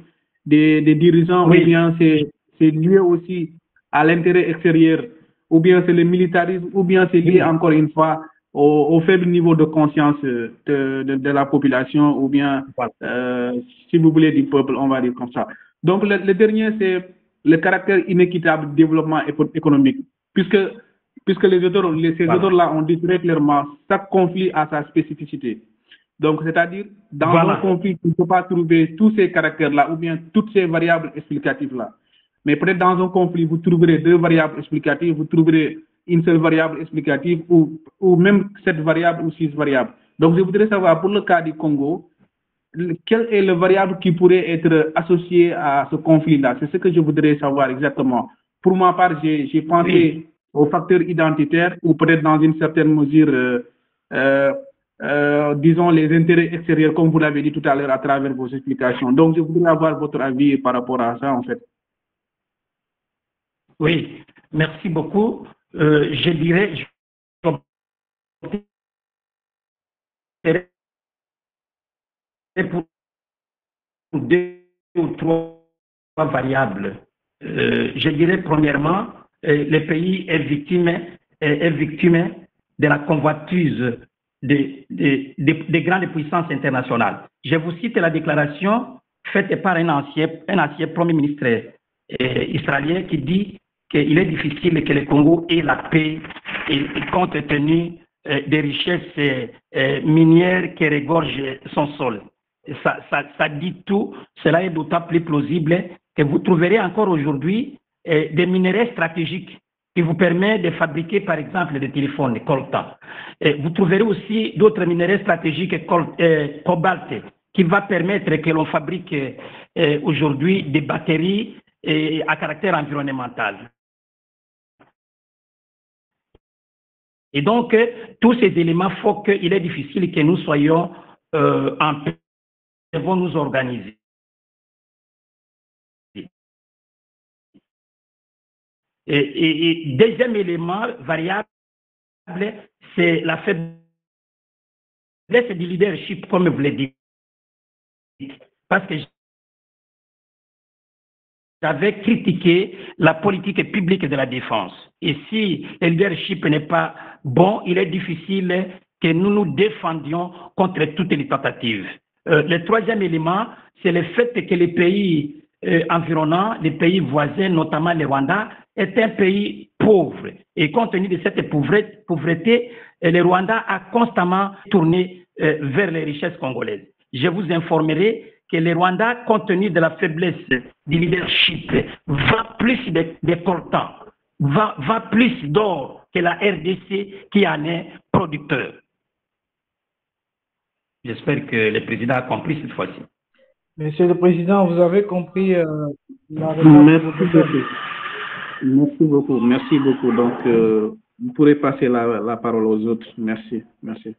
des dirigeants ou bien c'est lié aussi à l'intérêt extérieur ou bien c'est le militarisme ou bien c'est lié encore une fois au faible niveau de conscience de la population ou bien, si vous voulez, du peuple, on va dire comme ça. Donc, le dernier, c'est le caractère inéquitable du développement économique, puisque ces auteurs-là ont dit très clairement chaque conflit a sa spécificité. Donc, c'est-à-dire, dans un conflit, il ne faut pas trouver tous ces caractères-là ou bien toutes ces variables explicatives-là. Mais peut-être dans un conflit, vous trouverez 2 variables explicatives, vous trouverez une seule variable explicative ou même 7 variables ou 6 variables. Donc, je voudrais savoir, pour le cas du Congo, quelle est la variable qui pourrait être associée à ce conflit-là? C'est ce que je voudrais savoir exactement. Pour ma part, j'ai pensé au facteur identitaire ou peut-être dans une certaine mesure, disons, les intérêts extérieurs, comme vous l'avez dit tout à l'heure à travers vos explications. Donc, je voudrais avoir votre avis par rapport à ça, en fait. Oui, merci beaucoup. Je dirais, pour 2 ou 3 variables. Je dirais premièrement, le pays est victime de la convoitise des grandes puissances internationales. Je vous cite la déclaration faite par un ancien Premier ministre israélien qui dit qu'il est difficile que le Congo ait la paix et compte tenu des richesses minières qui regorgent son sol. Ça dit tout. Cela est d'autant plus plausible que vous trouverez encore aujourd'hui des minerais stratégiques qui vous permettent de fabriquer, par exemple, des téléphones, des coltan. Vous trouverez aussi d'autres minerais stratégiques, cobalt, qui va permettre que l'on fabrique aujourd'hui des batteries à caractère environnemental. Et donc, tous ces éléments font qu'il est difficile que nous soyons en paix, nous devons nous organiser. Et deuxième élément variable, c'est la faiblesse du leadership, comme vous l'avez dit. Parce que j'avais critiqué la politique publique de la défense. Et si le leadership n'est pas bon, il est difficile que nous nous défendions contre toutes les tentatives. Le troisième élément, c'est le fait que les pays environnants, les pays voisins, notamment le Rwanda, est un pays pauvre. Et compte tenu de cette pauvreté, le Rwanda a constamment tourné vers les richesses congolaises. Je vous informerai que le Rwanda, compte tenu de la faiblesse du leadership, va plus de coltan, va plus d'or que la RDC qui en est producteur. J'espère que le président a compris cette fois-ci. Monsieur le Président, vous avez compris la réponse. Merci beaucoup. Merci beaucoup. Merci beaucoup. Donc, vous pourrez passer la parole aux autres. Merci. Merci.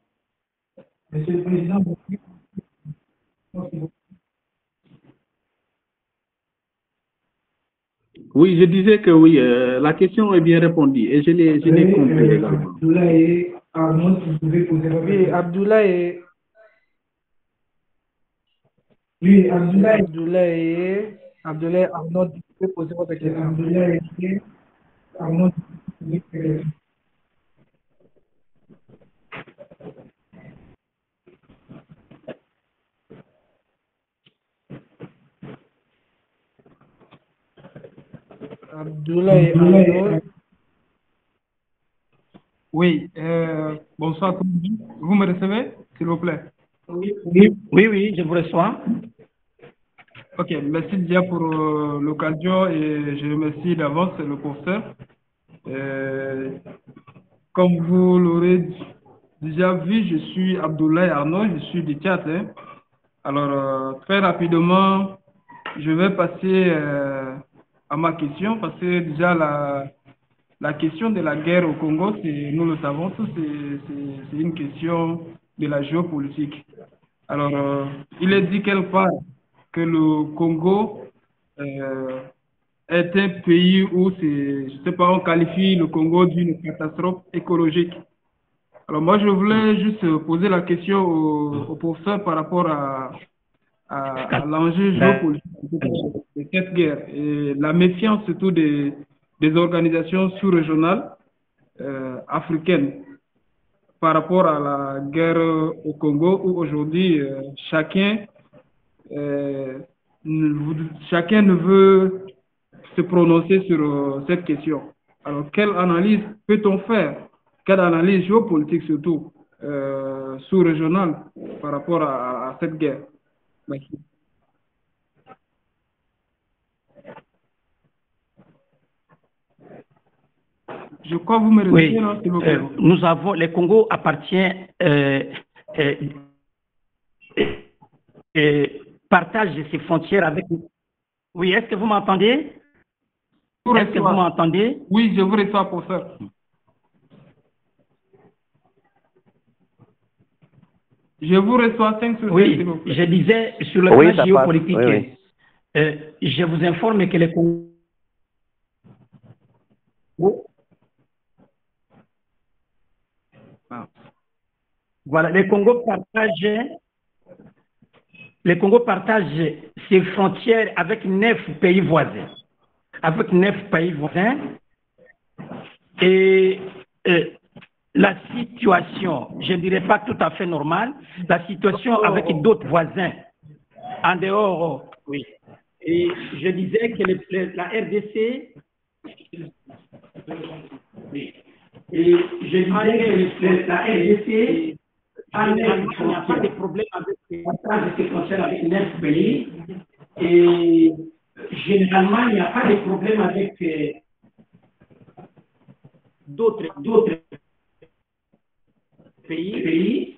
Monsieur le Président, oui, je disais que oui, la question est bien répondue et je l'ai compris également. Abdoulaye Arnaud, vous pouvez poser la question. Oui, Abdoulaye Arnaud, vous pouvez poser votre question. Abdoulaye Arnaud, vous pouvez poser la question. Abdoulaye Arnaud. Oui, bonsoir. Vous me recevez, s'il vous plaît? Oui, je vous reçois. Ok, merci déjà pour l'occasion et je remercie d'avance le professeur. Comme vous l'aurez déjà vu, je suis Abdoulaye Arnaud, je suis du Tchad. Alors, très rapidement, je vais passer à ma question parce que déjà la question de la guerre au Congo, nous le savons tous, c'est une question de la géopolitique. Alors, il est dit quelque part que le Congo est un pays où, je ne sais pas, on qualifie le Congo d'une catastrophe écologique. Alors moi, je voulais juste poser la question au professeur par rapport à l'enjeu géopolitique de cette guerre et la méfiance surtout des organisations sous-régionales africaines par rapport à la guerre au Congo où aujourd'hui chacun ne veut se prononcer sur cette question. Alors, quelle analyse peut-on faire? Quelle analyse géopolitique surtout sous-régionale par rapport à cette guerre? Merci. Je crois que vous me répondez, non, s'il vous plaît. Nous avons, le Congo appartient partage ses frontières avec nous. Oui, est-ce que vous m'entendez? Est-ce que vous m'entendez? Oui, je vous reçois, professeur. Je vous reçois 5 sur 5, s'il vous plaît. Je disais sur le plan géopolitique, je vous informe que le Congo... Voilà, le Congo partage ses frontières avec 9 pays voisins. Et la situation, je ne dirais pas tout à fait normale, la situation avec d'autres voisins en dehors, oui. Et je disais que la RDC, et je disais que la RDC, il n'y a pas de problème avec les partages de frontières avec 9 pays. Et généralement, il n'y a pas de problème avec d'autres pays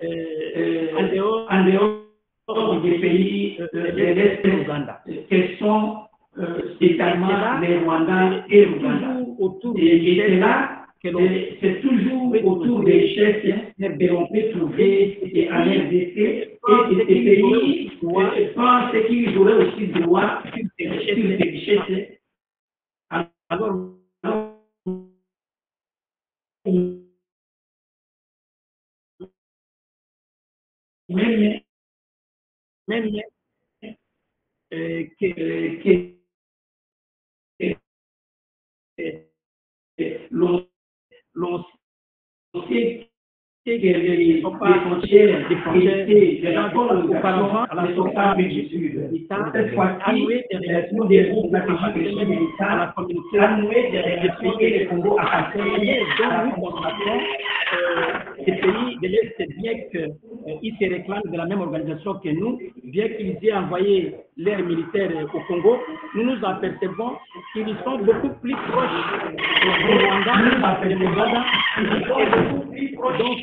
en dehors des pays de l'Est de l'Ouganda, qui sont également les Rwandais et l'Ouganda. Et c'est là c'est toujours autour des richesses que l'on peut trouver en RDC et ces pays pensent qu'ils auraient aussi droit sur ces richesses. Alors, même l'on sait que les frontières des auparavant à la sortie du Sud. Cette fois-ci, des groupes à la communauté des pays du Congo appartiennent. Donc, nous constatons ces pays de l'Est, bien qu'ils se réclament de la même organisation que nous, bien qu'ils aient envoyé l'air militaire au Congo, nous nous apercevons qu'ils sont beaucoup plus proches du Rwanda, ils sont beaucoup plus proches donc,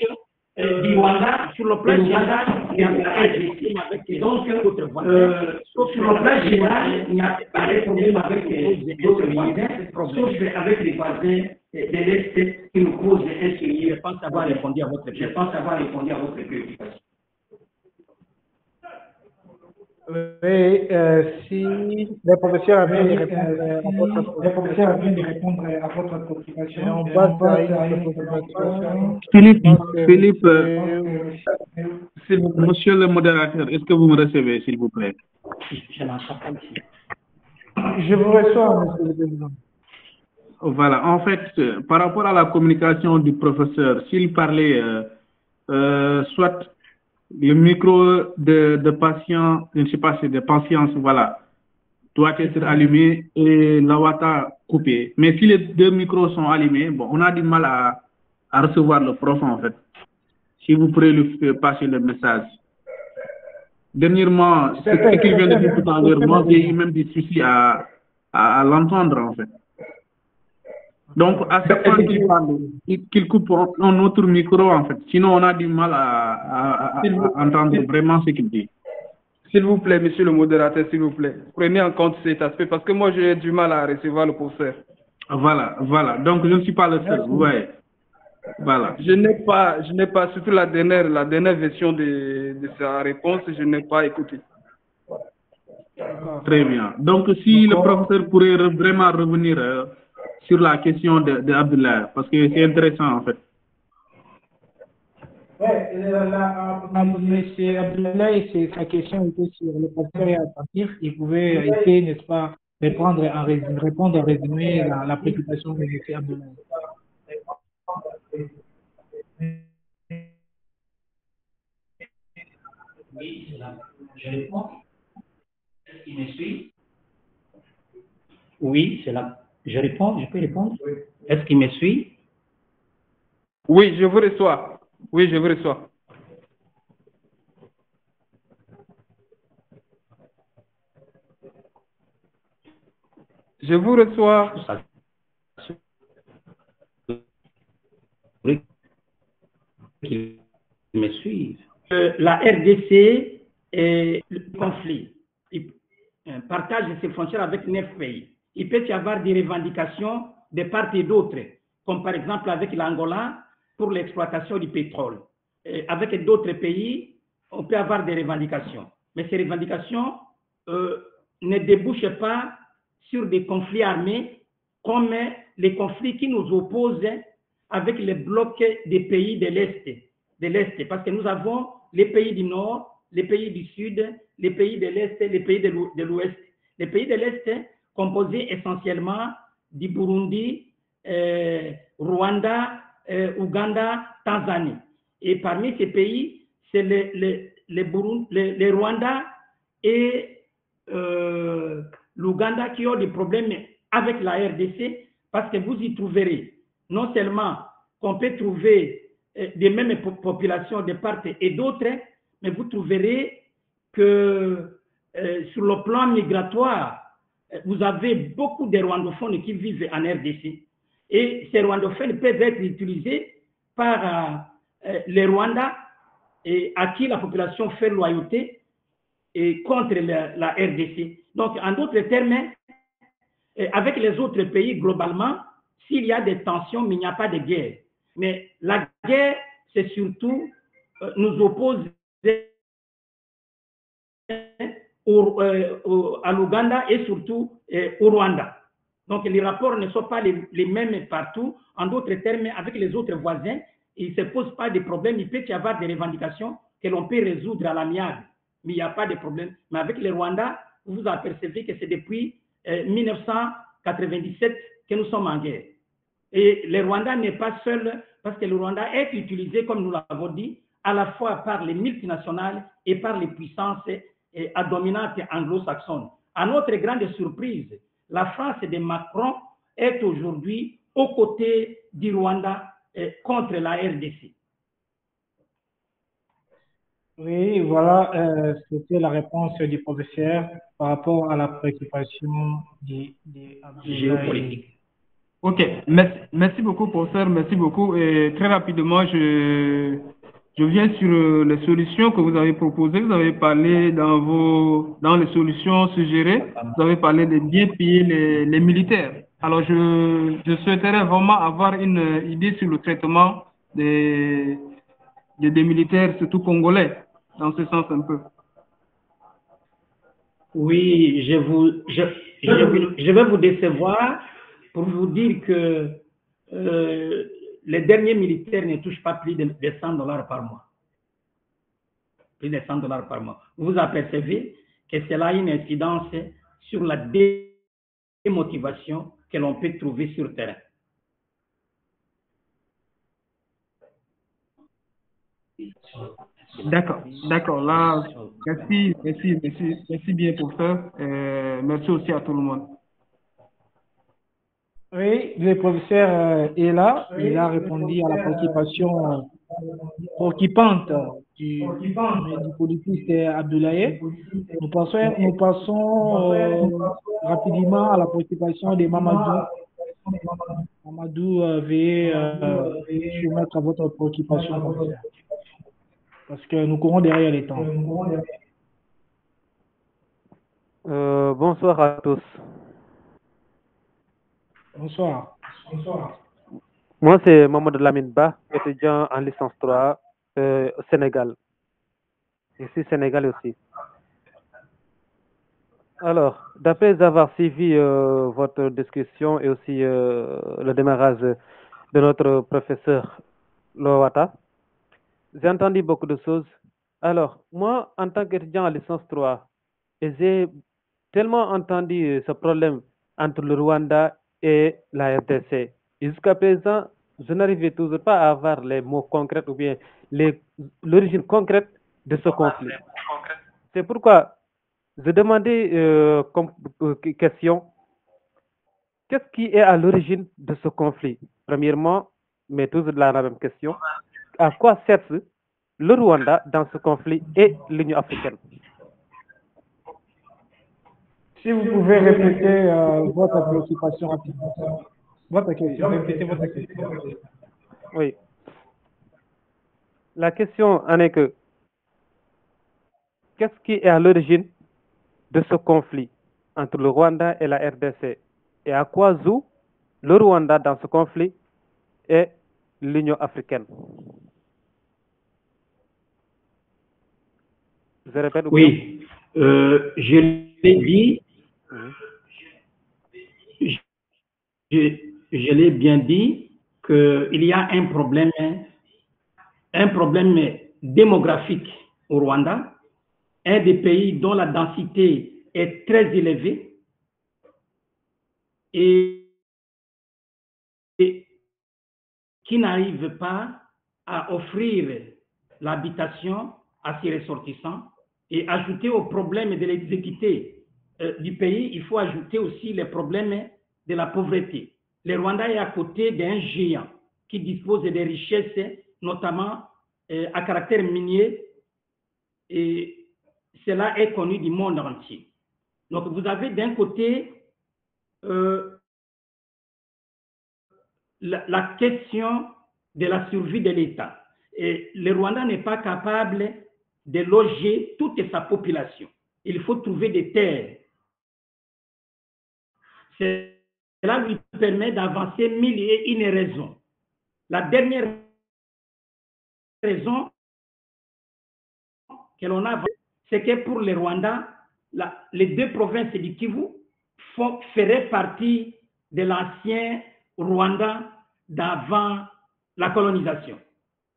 du Rwanda, sur le plan général, il y a avec les autres voisins. Sauf sur le plan général, il n'y a pas de problème avec les autres voisins, sauf avec les voisins de l'Est qui nous posent un souci. Je pense avoir répondu à votre préoccupation. Oui, si le professeur vient de répondre à votre préoccupation, on passe à une préoccupation. Philippe, monsieur le modérateur, est-ce que vous me recevez, s'il vous plaît? Je vous reçois, monsieur le président. Voilà, en fait, par rapport à la communication du professeur, s'il parlait soit le micro de patient, je ne sais pas si de patience, voilà, doit être allumé et la wata coupée. Mais si les deux micros sont allumés, bon, on a du mal à recevoir le prof, en fait. Si vous pourrez lui passer le message. Dernièrement, ce qu'il vient de dire tout à l'heure, moi, j'ai eu même des soucis à l'entendre, en fait. Donc, à chaque fois qu'il parle, qu'il coupe un autre micro, en fait. Sinon, on a du mal à entendre vraiment ce qu'il dit. S'il vous plaît, monsieur le modérateur, s'il vous plaît, prenez en compte cet aspect parce que moi, j'ai du mal à recevoir le professeur. Voilà. Donc, je ne suis pas le seul, vous voyez. Voilà. Je n'ai pas, surtout la dernière version de sa réponse, je n'ai pas écouté. Très bien. Donc, si le professeur pourrait vraiment revenir sur la question de Abdullah, parce que c'est intéressant, en fait. Oui, M. Abdoulaye, sa question était sur le professeur attentif. Il pouvait essayer, n'est-ce pas, répondre en résumé la préoccupation de M. Abdoulaye. Oui, je réponds. Est-ce qu'il me suit? Oui, c'est là. Je réponds, je peux répondre? Est-ce qu'il me suit? Oui, je vous reçois. Oui, je vous reçois. Je vous reçois. Qui me suivent. La RDC est le conflit. Il partage ses frontières avec 9 pays. Il peut y avoir des revendications de part et d'autre, comme par exemple avec l'Angola pour l'exploitation du pétrole. Et avec d'autres pays, on peut avoir des revendications. Mais ces revendications ne débouchent pas sur des conflits armés comme les conflits qui nous opposent avec les blocs des pays de l'Est, parce que nous avons les pays du Nord, les pays du Sud, les pays de l'Est, les pays de l'Ouest. Les pays de l'Est composés essentiellement du Burundi, Rwanda, Ouganda, Tanzanie. Et parmi ces pays, c'est les Rwanda et l'Ouganda qui ont des problèmes avec la RDC, parce que vous y trouverez non seulement qu'on peut trouver des mêmes populations de part et d'autre, mais vous trouverez que sur le plan migratoire, vous avez beaucoup de rwandophones qui vivent en RDC. Et ces rwandophones peuvent être utilisés par les Rwandais et à qui la population fait loyauté et contre la RDC. Donc, en d'autres termes, avec les autres pays, globalement, s'il y a des tensions, mais il n'y a pas de guerre. Mais la guerre, c'est surtout nous oppose à l'Ouganda et surtout au Rwanda. Donc les rapports ne sont pas les mêmes partout. En d'autres termes, avec les autres voisins, il ne se pose pas de problème. Il peut y avoir des revendications que l'on peut résoudre à l'amiable, mais il n'y a pas de problème. Mais avec le Rwanda, vous apercevez que c'est depuis 1997 que nous sommes en guerre. Et le Rwanda n'est pas seul, parce que le Rwanda est utilisé, comme nous l'avons dit, à la fois par les multinationales et par les puissances à dominante anglo-saxonne. À notre grande surprise, la France de Macron est aujourd'hui aux côtés du Rwanda contre la RDC. Oui, voilà, c'était la réponse du professeur par rapport à la préoccupation des géopolitique. Ok, merci beaucoup, professeur, merci beaucoup. Et très rapidement, je viens sur les solutions que vous avez proposées. Vous avez parlé dans les solutions suggérées, vous avez parlé de bien payer les militaires. Alors, je souhaiterais vraiment avoir une idée sur le traitement des militaires, surtout congolais, dans ce sens un peu. Oui, je vais vous décevoir pour vous dire que les derniers militaires ne touchent pas plus de $100 par mois. Plus de $100 par mois. Vous apercevez que cela a une incidence sur la démotivation que l'on peut trouver sur le terrain. D'accord. Là, merci bien pour ça. Merci aussi à tout le monde. Oui, le professeur est là. Il a répondu à la préoccupation préoccupante du politiste Abdoulaye. Nous passons rapidement à la préoccupation de Mamadou. Mamadou, veuillez soumettre à votre préoccupation, professeur, parce que nous courons derrière les temps. Bonsoir à tous. Bonsoir. Moi, c'est Mamadou Lamine Ba, étudiant en licence 3 au Sénégal. Je suis sénégalais aussi. Alors, d'après avoir suivi votre discussion et aussi le démarrage de notre professeur Lowata, j'ai entendu beaucoup de choses. Alors, moi, en tant qu'étudiant en licence 3, j'ai tellement entendu ce problème entre le Rwanda et la RDC. Jusqu'à présent, je n'arrivais toujours pas à avoir les mots concrets ou bien l'origine concrète de ce conflit. C'est pourquoi je demandais comme question, qu'est-ce qui est à l'origine de ce conflit? Premièrement, mais toujours la même question, à quoi sert le Rwanda dans ce conflit et l'Union africaine? Si vous pouvez répéter votre préoccupation rapidement. Votre question, répétez votre question. Oui. La question en est que, qu'est-ce qui est à l'origine de ce conflit entre le Rwanda et la RDC? Et à quoi joue le Rwanda dans ce conflit et l'Union africaine? Je répète. Oui, je l'ai dit, je l'ai bien dit qu'il y a un problème démographique au Rwanda, un des pays dont la densité est très élevée et qui n'arrive pas à offrir l'habitation à ses ressortissants. Et ajouter au problème de l'exécuté du pays, il faut ajouter aussi les problèmes de la pauvreté. Le Rwanda est à côté d'un géant qui dispose des richesses, notamment à caractère minier, et cela est connu du monde entier. Donc vous avez d'un côté la question de la survie de l'État. Et le Rwanda n'est pas capable de loger toute sa population. Il faut trouver des terres. C'est cela lui permet d'avancer mille et une raisons. La dernière raison que l'on a, c'est que pour les Rwandais, les deux provinces du Kivu feraient partie de l'ancien Rwanda d'avant la colonisation.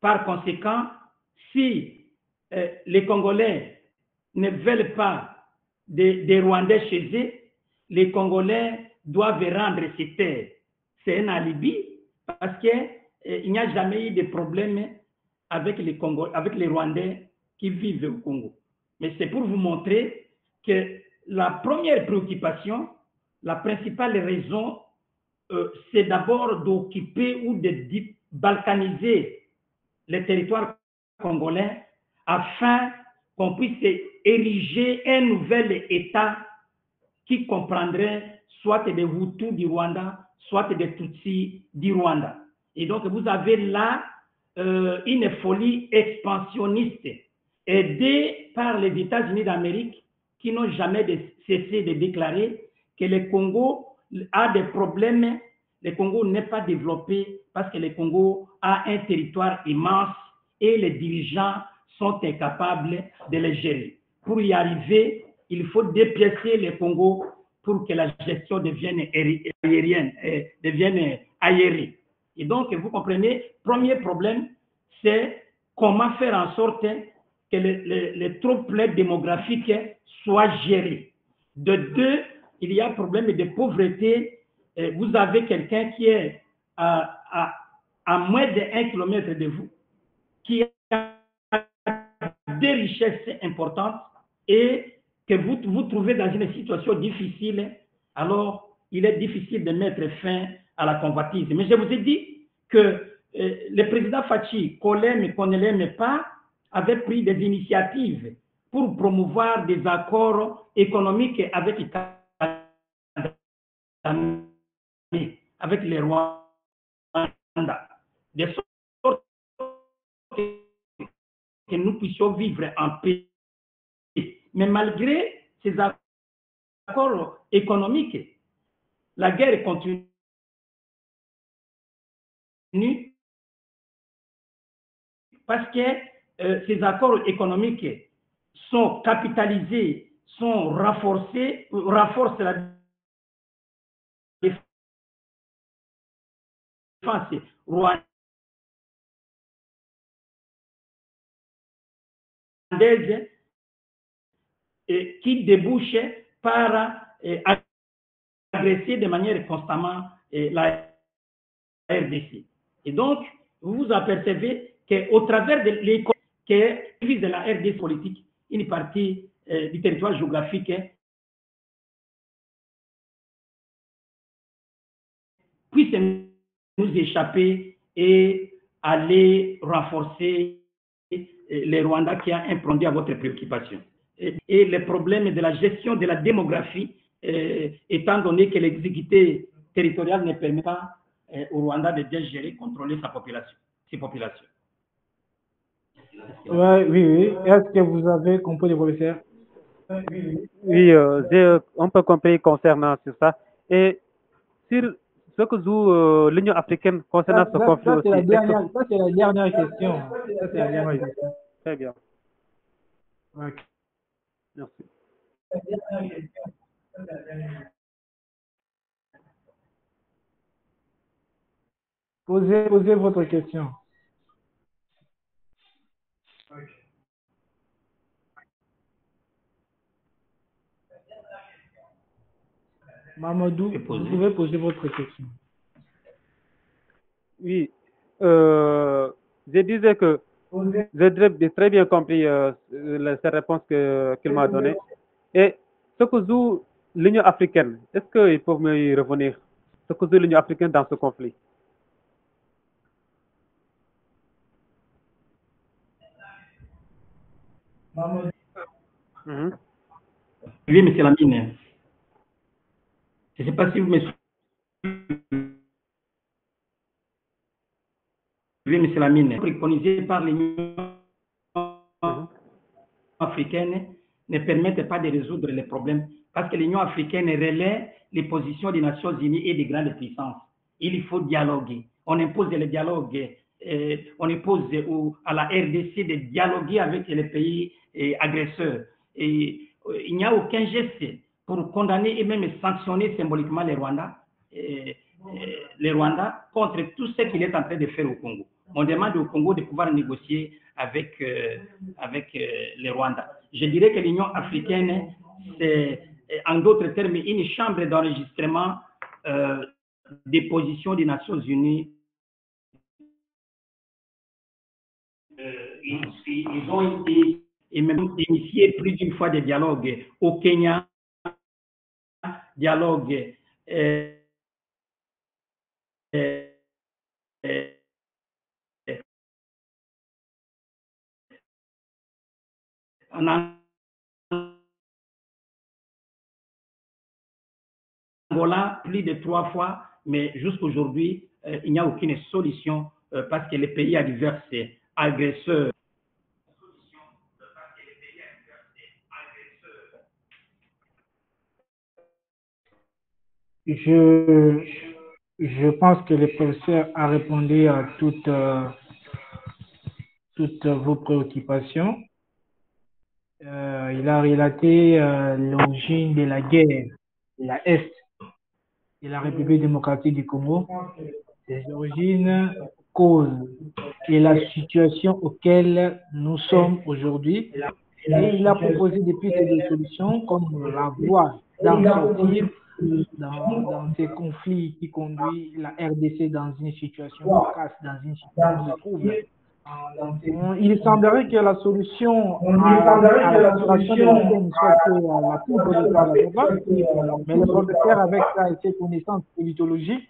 Par conséquent, si les Congolais ne veulent pas des Rwandais chez eux, les Congolais doivent rendre ces terres. C'est un alibi parce qu'il n'y a jamais eu de problème avec les Rwandais qui vivent au Congo. Mais c'est pour vous montrer que la première préoccupation, la principale raison, c'est d'abord d'occuper ou de balkaniser les territoires congolais afin qu'on puisse ériger un nouvel État qui comprendrait soit des Hutus du Rwanda, soit des Tutsis du Rwanda. Et donc, vous avez là une folie expansionniste aidée par les États-Unis d'Amérique qui n'ont jamais cessé de déclarer que le Congo a des problèmes. Le Congo n'est pas développé parce que le Congo a un territoire immense et les dirigeants sont incapables de les gérer. Pour y arriver, il faut dépiécer le Congo pour que la gestion devienne aérienne. Et donc, vous comprenez, premier problème, c'est comment faire en sorte que les troubles démographiques soient gérés. De deux, il y a un problème de pauvreté. Vous avez quelqu'un qui est à moins de 1 kilomètre de vous, qui a des richesses importantes et que vous trouvez dans une situation difficile, alors il est difficile de mettre fin à la convoitise. Mais je vous ai dit que le président Fachi, qu'on l'aime, qu'on ne l'aime pas, avait pris des initiatives pour promouvoir des accords économiques avec les Rwandais, de sorte que nous puissions vivre en paix. Mais malgré ces accords économiques, la guerre continue parce que ces accords économiques sont capitalisés, sont renforcés, renforcent la défense rwandaise qui débouche par agresser de manière constamment la RDC. Et donc, vous vous apercevez qu'au travers de l'école qui vise la RDC politique, une partie du territoire géographique puisse nous échapper et aller renforcer les Rwandais qui a un produit à votre préoccupation. Et les problèmes de la gestion de la démographie, étant donné que l'exécutif territorial ne permet pas au Rwanda de bien gérer, contrôler ses populations. Oui. Est-ce que vous avez compris, le professeur? Oui, j'ai un peu compris concernant sur ça. Et sur ce que joue l'Union africaine concernant ce conflit aussi. Ça, c'est la dernière question. Ça, c'est la dernière question. Très bien. Okay. Merci. Posez votre question. Okay. Mamadou, vous pouvez poser votre question. Oui. Je disais que j'ai très bien compris cette réponse qu'il m'a donnée. Et ce que joue l'Union africaine, est-ce qu'il faut me y revenir? Ce que joue l'Union africaine dans ce conflit? Oui, monsieur Lamine. Je ne sais pas si vous me suivez. Oui, monsieur Lamine. Préconisé par l'Union africaine ne permettent pas de résoudre les problèmes parce que l'Union africaine relaie les positions des Nations Unies et des grandes puissances. Il faut dialoguer. On impose le dialogue, on impose à la RDC de dialoguer avec les pays agresseurs. Et il n'y a aucun geste pour condamner et même sanctionner symboliquement les Rwandais contre tout ce qu'il est en train de faire au Congo. On demande au Congo de pouvoir négocier avec les Rwandais. Je dirais que l'Union africaine, c'est en d'autres termes une chambre d'enregistrement des positions des Nations Unies. Ils ont été et même initié plus d'une fois des dialogues au Kenya, dialogue en Angola plus de 3 fois, mais jusqu'aujourd'hui, il n'y a aucune solution parce que les pays adverses agresseurs Je pense que le professeur a répondu à toutes vos préoccupations. Il a relaté l'origine de la guerre, de la Est de la République démocratique du Congo, ses origines, causes et la situation auquel nous sommes aujourd'hui. Et il a proposé des pistes de solutions comme la voie d'en sortir dans ces conflits qui conduisent la RDC dans une situation de casse, dans une situation de trouble. Il semblerait que la solution à la situation de l'Ukraine soit que la troupe de l'État, mais le professeur, avec ses connaissances politologiques,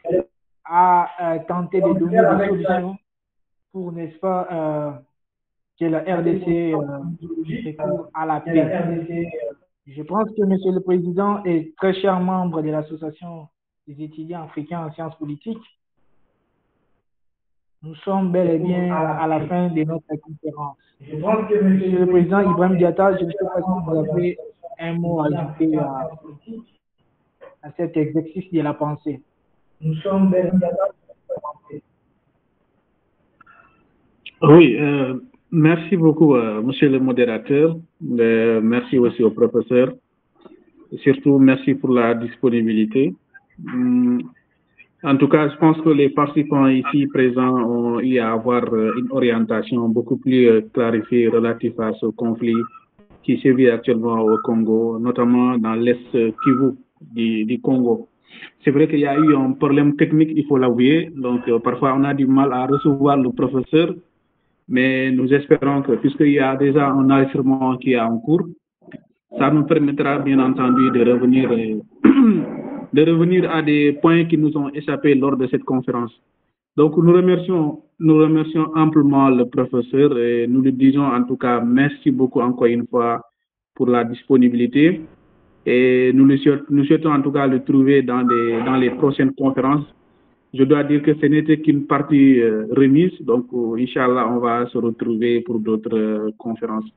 a tenté de donner des solutions pour, n'est-ce pas, que la RDC recourt à la paix. Je pense que M. le Président est très cher membre de l'Association des étudiants africains en sciences politiques. Nous sommes bel et bien à la fin de notre conférence. Je pense que M. le Président Ibrahim Diatta, je ne sais pas si vous avez un mot à ajouter à cet exercice de la pensée. Nous sommes bel et bien à la pensée. Oui, merci beaucoup, monsieur le modérateur. Merci aussi au professeur. Surtout, merci pour la disponibilité. En tout cas, je pense que les participants ici présents ont eu à avoir une orientation beaucoup plus clarifiée relative à ce conflit qui sévit actuellement au Congo, notamment dans l'Est Kivu du Congo. C'est vrai qu'il y a eu un problème technique, il faut l'avouer. Donc, parfois, on a du mal à recevoir le professeur. Mais nous espérons que, puisqu'il y a déjà un enregistrement qui est en cours, ça nous permettra bien entendu de revenir à des points qui nous ont échappé lors de cette conférence. Donc nous remercions amplement le professeur et nous lui disons en tout cas merci beaucoup encore une fois pour la disponibilité et nous souhaitons en tout cas le trouver dans les prochaines conférences. Je dois dire que ce n'était qu'une partie remise, donc Inch'Allah, on va se retrouver pour d'autres conférences.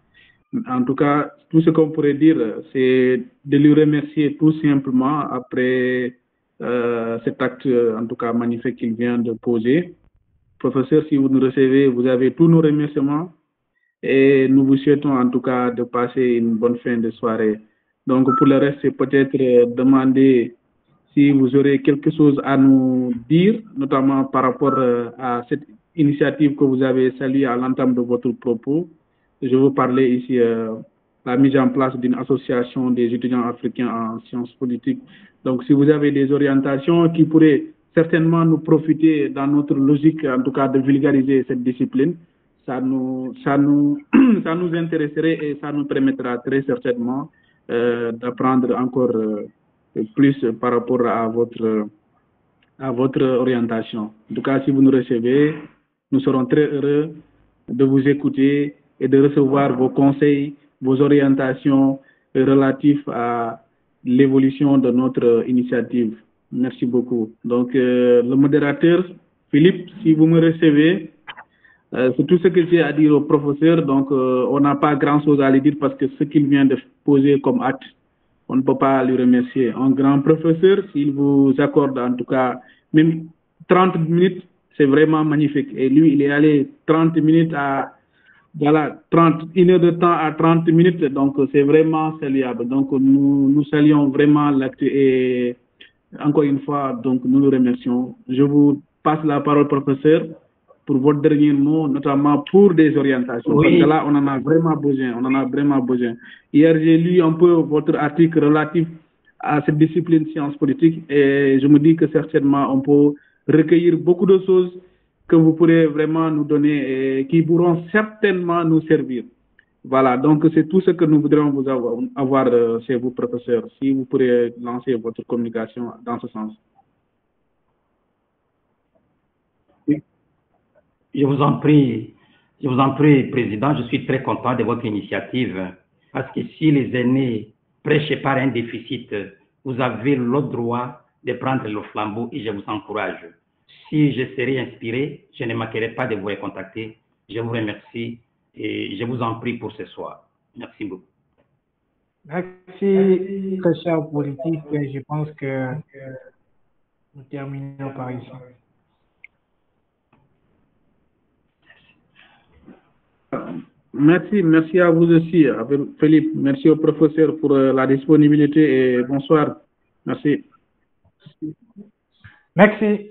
En tout cas, tout ce qu'on pourrait dire, c'est de lui remercier tout simplement après cet acte, en tout cas magnifique qu'il vient de poser. Professeur, si vous nous recevez, vous avez tous nos remerciements et nous vous souhaitons en tout cas de passer une bonne fin de soirée. Donc pour le reste, c'est peut-être demander si vous aurez quelque chose à nous dire, notamment par rapport à cette initiative que vous avez saluée à l'entame de votre propos. Je veux parler ici de la mise en place d'une association des étudiants africains en sciences politiques. Donc, si vous avez des orientations qui pourraient certainement nous profiter dans notre logique, en tout cas de vulgariser cette discipline, ça nous intéresserait et ça nous permettra très certainement d'apprendre encore plus par rapport à votre orientation. En tout cas, si vous nous recevez, nous serons très heureux de vous écouter et de recevoir vos conseils, vos orientations relatives à l'évolution de notre initiative. Merci beaucoup. Donc, le modérateur, Philippe, si vous me recevez, c'est tout ce que j'ai à dire au professeur. Donc, on n'a pas grand-chose à lui dire parce que ce qu'il vient de poser comme acte on ne peut pas lui remercier. Un grand professeur, s'il vous accorde en tout cas même 30 minutes, c'est vraiment magnifique. Et lui, il est allé 30 minutes à, voilà, 1 heure de temps à 30 minutes, donc c'est vraiment saluable. Donc nous saluons vraiment l'acte et encore une fois, donc nous le remercions. Je vous passe la parole, professeur, pour votre dernier mot, notamment pour des orientations. Oui. Parce que là, on en a vraiment besoin. On en a vraiment besoin. Hier, j'ai lu un peu votre article relatif à cette discipline sciences politiques et je me dis que certainement, on peut recueillir beaucoup de choses que vous pourrez vraiment nous donner et qui pourront certainement nous servir. Voilà, donc c'est tout ce que nous voudrions vous avoir chez vous, professeur, si vous pourrez lancer votre communication dans ce sens. Je vous en prie, Président, je suis très content de votre initiative, parce que si les aînés prêchent par un déficit, vous avez le droit de prendre le flambeau et je vous encourage. Si je serai inspiré, je ne manquerai pas de vous recontacter. Je vous remercie et je vous en prie pour ce soir. Merci beaucoup. Merci, très cher politique. Je pense que nous terminons par ici. Merci à vous aussi, Philippe. Merci au professeur pour la disponibilité et bonsoir. Merci. Merci.